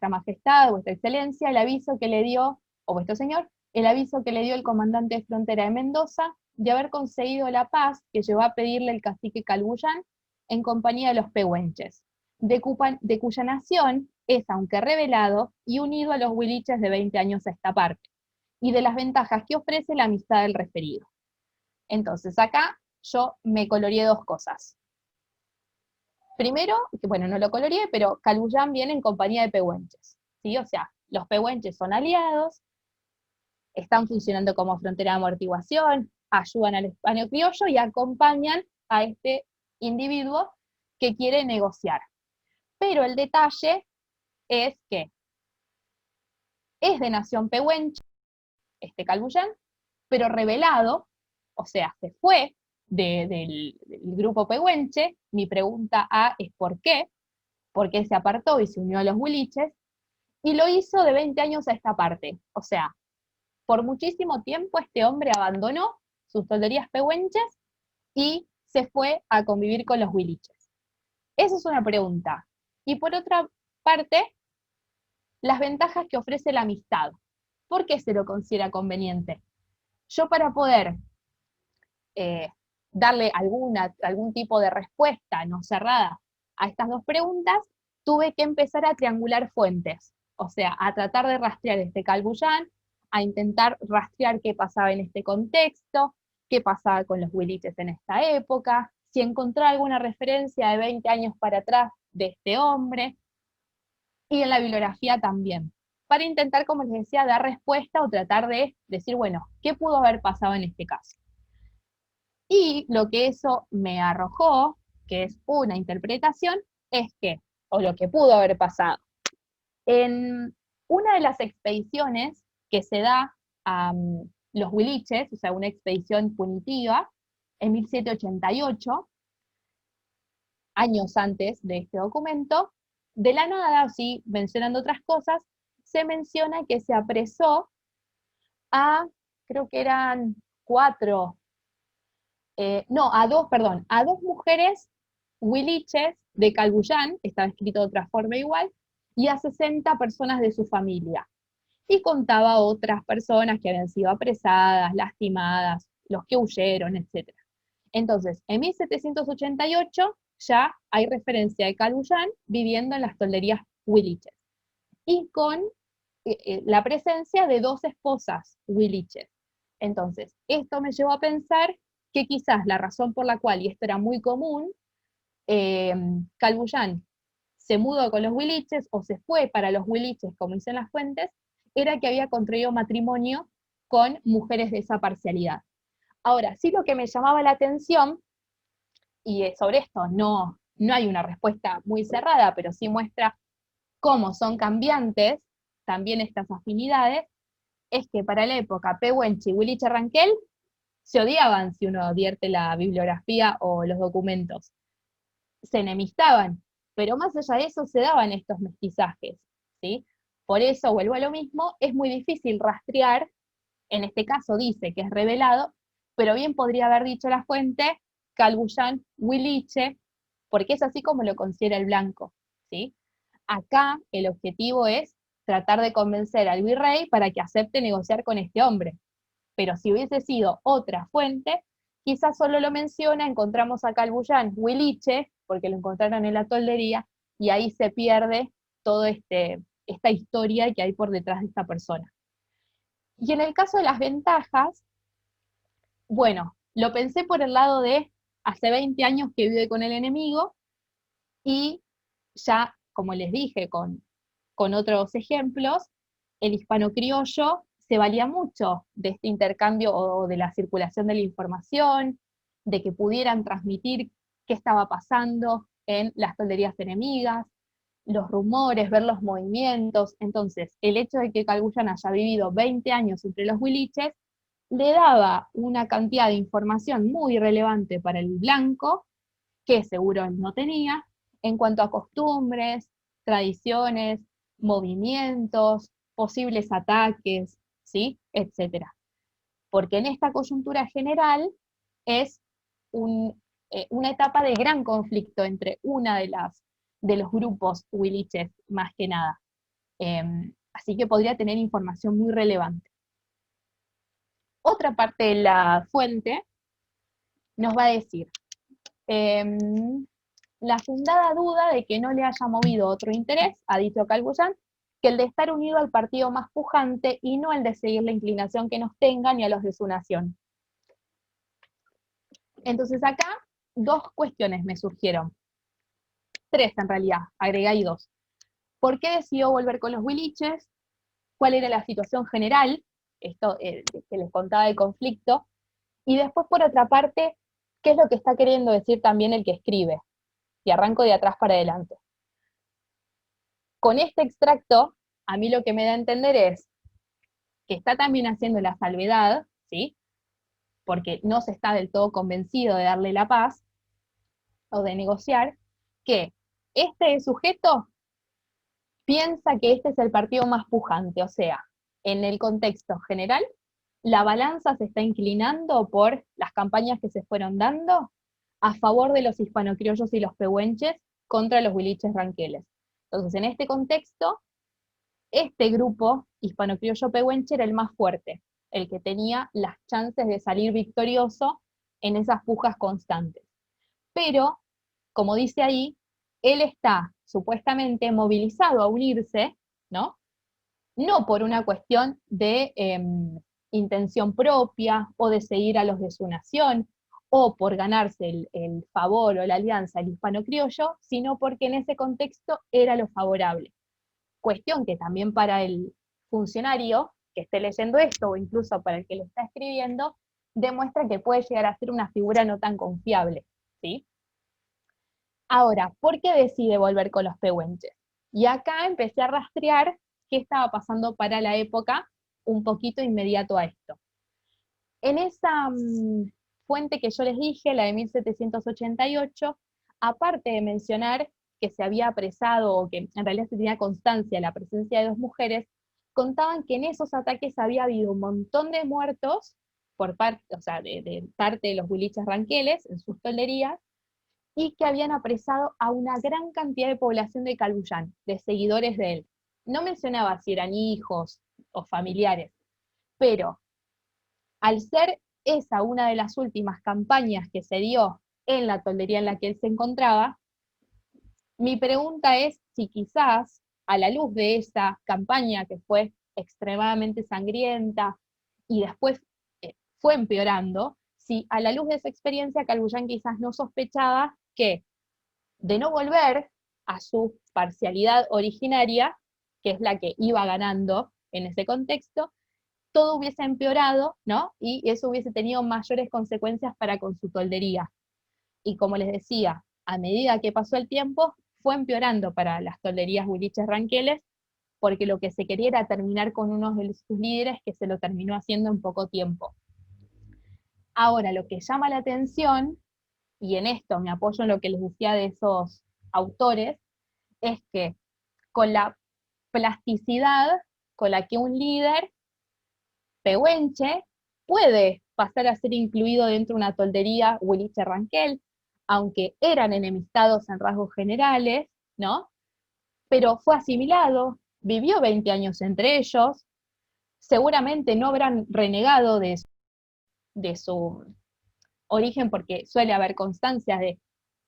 majestad, vuestra excelencia, el aviso que le dio, o vuestro señor, el aviso que le dio el comandante de frontera de Mendoza, de haber conseguido la paz que llevó a pedirle el cacique Calbullán en compañía de los pehuenches, de cuya nación es, aunque revelado, y unido a los huiliches de 20 años a esta parte, y de las ventajas que ofrece la amistad del referido. Entonces acá yo me coloreé dos cosas. Primero, que bueno, no lo coloreé, pero Calbullán viene en compañía de pehuenches, ¿sí? O sea, los pehuenches son aliados, están funcionando como frontera de amortiguación, ayudan al hispano criollo y acompañan a este individuo que quiere negociar. Pero el detalle es que es de nación pehuenche, este Calbullán, pero rebelado, o sea, se fue del grupo pehuenche. Mi pregunta A es ¿por qué? ¿Por qué se apartó y se unió a los huiliches? Y lo hizo de 20 años a esta parte. O sea, por muchísimo tiempo este hombre abandonó sus tolderías pehuenches y se fue a convivir con los huiliches. Esa es una pregunta. Y por otra parte, las ventajas que ofrece la amistad. ¿Por qué se lo considera conveniente? Yo para poder darle algún tipo de respuesta no cerrada a estas dos preguntas, tuve que empezar a triangular fuentes, o sea, a tratar de rastrear este Calbullán, a intentar rastrear qué pasaba en este contexto, qué pasaba con los huiliches en esta época, si encontré alguna referencia de 20 años para atrás de este hombre, y en la bibliografía también, para intentar, como les decía, dar respuesta o tratar de decir, bueno, ¿qué pudo haber pasado en este caso? Y lo que eso me arrojó, que es una interpretación, es que, o lo que pudo haber pasado, en una de las expediciones que se da a los huiliches, o sea, una expedición punitiva, en 1788, años antes de este documento, de la nada, así mencionando otras cosas, se menciona que se apresó a, creo que eran a dos mujeres huiliches de Calbullán, estaba escrito de otra forma igual, y a 60 personas de su familia. Y contaba a otras personas que habían sido apresadas, lastimadas, los que huyeron, etc. Entonces, en 1788 ya hay referencia de Calbullán viviendo en las tolderías huiliches, y con la presencia de dos esposas huiliches. Entonces, esto me llevó a pensar que quizás la razón por la cual, y esto era muy común, Calbullán se mudó con los huiliches o se fue para los huiliches, como dicen las fuentes, era que había contraído matrimonio con mujeres de esa parcialidad. Ahora, sí, lo que me llamaba la atención, y sobre esto no hay una respuesta muy cerrada, pero sí muestra cómo son cambiantes también estas afinidades, es que para la época Pehuenche y Huiliche Ranquel se odiaban, si uno advierte la bibliografía o los documentos. Se enemistaban, pero más allá de eso se daban estos mestizajes, ¿sí? Por eso, vuelvo a lo mismo, es muy difícil rastrear, en este caso dice que es revelado, pero bien podría haber dicho la fuente Calbullán, Huiliche, porque es así como lo considera el blanco, ¿sí? Acá el objetivo es tratar de convencer al virrey para que acepte negociar con este hombre. Pero si hubiese sido otra fuente, quizás solo lo menciona, encontramos a Calbullán, Huiliche, porque lo encontraron en la toldería, y ahí se pierde toda esta historia que hay por detrás de esta persona. Y en el caso de las ventajas, bueno, lo pensé por el lado de hace 20 años que vive con el enemigo, y ya, como les dije, con otros ejemplos, el hispano criollo se valía mucho de este intercambio o de la circulación de la información, de que pudieran transmitir qué estaba pasando en las tolderías enemigas, los rumores, ver los movimientos. Entonces, el hecho de que Calbullán haya vivido 20 años entre los huiliches le daba una cantidad de información muy relevante para el blanco, que seguro él no tenía, en cuanto a costumbres, tradiciones, movimientos, posibles ataques, ¿sí? Etcétera. Porque en esta coyuntura general es una etapa de gran conflicto entre una de los grupos huiliches, más que nada. Así que podría tener información muy relevante. Otra parte de la fuente nos va a decir, la fundada duda de que no le haya movido otro interés, ha dicho Calbullán, que el de estar unido al partido más pujante y no el de seguir la inclinación que nos tenga ni a los de su nación. Entonces acá dos cuestiones me surgieron. Tres en realidad, agregué ahí dos. ¿Por qué decidió volver con los huiliches? ¿Cuál era la situación general? Esto que les contaba del conflicto. Y después, por otra parte, ¿qué es lo que está queriendo decir también el que escribe? Y arranco de atrás para adelante. Con este extracto, a mí lo que me da a entender es que está también haciendo la salvedad, ¿sí? Porque no se está del todo convencido de darle la paz, o de negociar, que este sujeto piensa que este es el partido más pujante, o sea, en el contexto general, la balanza se está inclinando por las campañas que se fueron dando a favor de los hispanocriollos y los pehuenches contra los huiliches ranqueles. Entonces, en este contexto, este grupo hispano-criollo pehuenche era el más fuerte. el que tenía las chances de salir victorioso en esas pujas constantes. Pero, como dice ahí, él está supuestamente movilizado a unirse, ¿no? No por una cuestión de intención propia o de seguir a los de su nación, o por ganarse el favor o la alianza del hispano-criollo, sino porque en ese contexto era lo favorable. Cuestión que también para el funcionario que esté leyendo esto, o incluso para el que lo está escribiendo, demuestra que puede llegar a ser una figura no tan confiable, ¿sí? Ahora, ¿por qué decide volver con los pehuenches? Y acá empecé a rastrear qué estaba pasando para la época un poquito inmediato a esto. En esa fuente que yo les dije, la de 1788, aparte de mencionar que se había apresado, o que en realidad se tenía constancia de la presencia de 2 mujeres, contaban que en esos ataques había habido un montón de muertos por parte, o sea, de parte de los huiliches ranqueles en sus tolderías, y que habían apresado a una gran cantidad de población de Calbullán, de seguidores de él. No mencionaba si eran hijos o familiares, pero al ser esa una de las últimas campañas que se dio en la toldería en la que él se encontraba, mi pregunta es si quizás, a la luz de esa campaña que fue extremadamente sangrienta y después fue empeorando, si a la luz de esa experiencia Calbullán quizás no sospechaba que de no volver a su parcialidad originaria, que es la que iba ganando en ese contexto, todo hubiese empeorado, ¿no? Y eso hubiese tenido mayores consecuencias para con su toldería. Y como les decía, a medida que pasó el tiempo, fue empeorando para las tolderías huiliches ranqueles, porque lo que se quería era terminar con uno de sus líderes, que se lo terminó haciendo en poco tiempo. Ahora, lo que llama la atención, y en esto me apoyo en lo que les decía de esos autores, es que con la plasticidad con la que un líder pehuenche puede pasar a ser incluido dentro de una toldería huiliche ranquel, aunque eran enemistados en rasgos generales, ¿no? Pero fue asimilado, vivió 20 años entre ellos, seguramente no habrán renegado de su origen, porque suele haber constancias de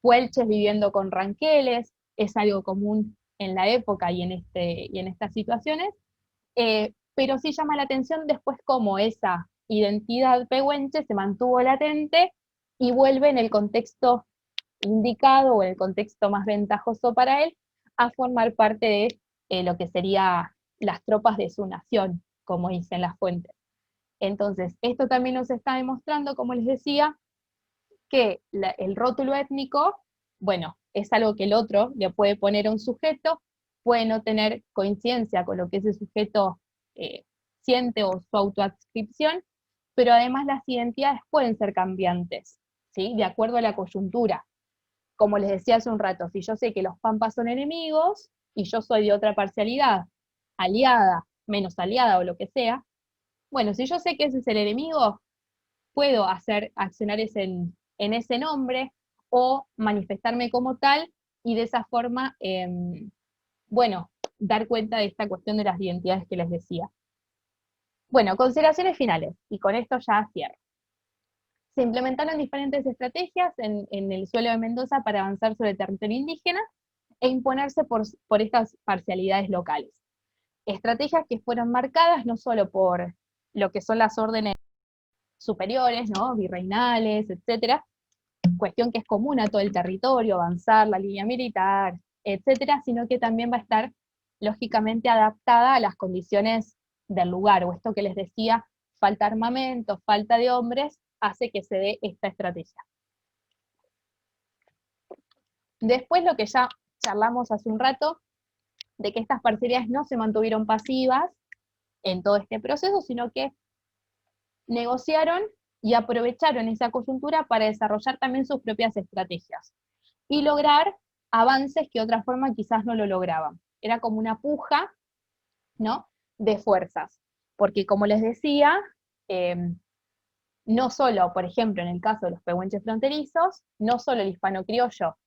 puelches viviendo con ranqueles, es algo común en la época y en estas situaciones, pero sí llama la atención después cómo esa identidad pehuenche se mantuvo latente y vuelve en el contexto indicado o en el contexto más ventajoso para él a formar parte de lo que serían las tropas de su nación, como dicen las fuentes. Entonces, esto también nos está demostrando, como les decía, que el rótulo étnico, bueno, es algo que el otro le puede poner a un sujeto, puede no tener coincidencia con lo que ese sujeto siente o su autoadscripción, pero además las identidades pueden ser cambiantes, ¿sí? De acuerdo a la coyuntura. Como les decía hace un rato, si yo sé que los pampas son enemigos, y yo soy de otra parcialidad, aliada, menos aliada o lo que sea, bueno, si yo sé que ese es el enemigo, puedo hacer accionarios en ese nombre, o manifestarme como tal, y de esa forma, bueno, dar cuenta de esta cuestión de las identidades que les decía. Bueno, consideraciones finales, y con esto ya cierro. Se implementaron diferentes estrategias en el suelo de Mendoza para avanzar sobre el territorio indígena e imponerse por estas parcialidades locales. Estrategias que fueron marcadas no solo por lo que son las órdenes superiores, ¿no? Virreinales, etcétera, cuestión que es común a todo el territorio, avanzar la línea militar, etcétera, sino que también va a estar lógicamente adaptada a las condiciones del lugar, o esto que les decía, falta armamento, falta de hombres, hace que se dé esta estrategia. Después lo que ya charlamos hace un rato, de que estas parcialidades no se mantuvieron pasivas en todo este proceso, sino que negociaron y aprovecharon esa coyuntura para desarrollar también sus propias estrategias y lograr avances que de otra forma quizás no lo lograban. Era como una puja, ¿no?, de fuerzas, porque como les decía, no solo, por ejemplo, en el caso de los pehuenches fronterizos, no solo el hispano-criollo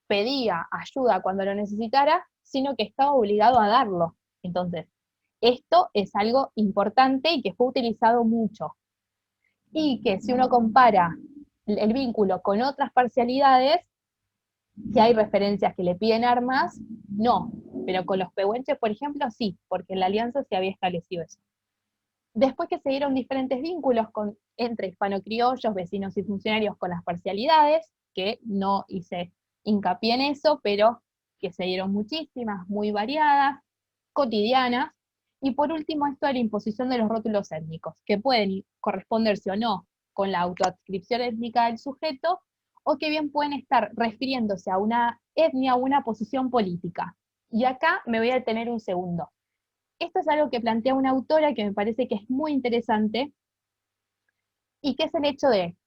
pedía ayuda cuando lo necesitara, sino que estaba obligado a darlo. Entonces, Esto es algo importante y que fue utilizado mucho. Y que si uno compara el vínculo con otras parcialidades, si hay referencias que le piden armas, no. Pero con los pehuenches, por ejemplo, sí, porque en la alianza se había establecido eso. Después que se dieron diferentes vínculos entre hispano-criollos, vecinos y funcionarios con las parcialidades, que no hice hincapié en eso, pero que se dieron muchísimas, muy variadas, cotidianas. Y por último, esto de la imposición de los rótulos étnicos, que pueden corresponderse o no con la autoadscripción étnica del sujeto, o que bien pueden estar refiriéndose a una etnia o una posición política. Y acá me voy a detener un segundo. Esto es algo que plantea una autora que me parece que es muy interesante, y que es el hecho de,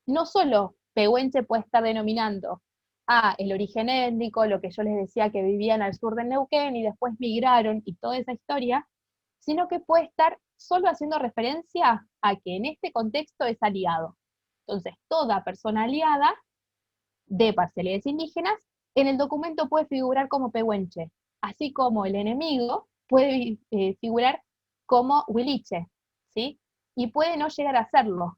no solo pehuenche puede estar denominando a el origen étnico, lo que yo les decía que vivían al sur del Neuquén y después migraron y toda esa historia, sino que puede estar solo haciendo referencia a que en este contexto es aliado. Entonces, toda persona aliada de parcialidades indígenas en el documento puede figurar como pehuenche, así como el enemigo puede figurar como huiliche, ¿sí? Y puede no llegar a hacerlo.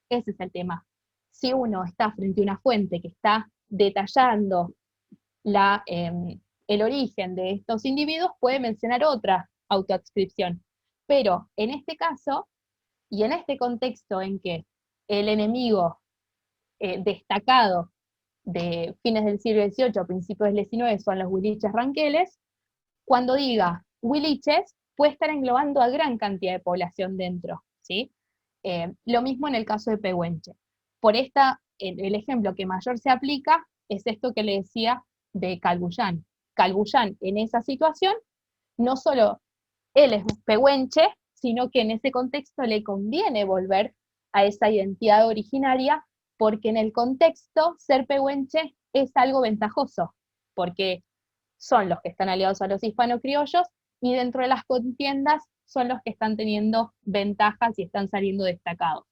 Ese es el tema. Si uno está frente a una fuente que está detallando el origen de estos individuos, puede mencionar otra autoadscripción. Pero en este caso, y en este contexto en que el enemigo destacado de fines del siglo XVIII, principios del XIX, son los huiliches ranqueles, cuando diga huiliches, puede estar englobando a gran cantidad de población dentro, ¿sí? Lo mismo en el caso de pehuenche. Por el ejemplo que mayor se aplica es esto que le decía de Calbullán. Calbullán, en esa situación, no solo él es pehuenche, sino que en ese contexto le conviene volver a esa identidad originaria, porque en el contexto ser pehuenche es algo ventajoso, porque son los que están aliados a los hispano-criollos, y dentro de las contiendas son los que están teniendo ventajas y están saliendo destacados.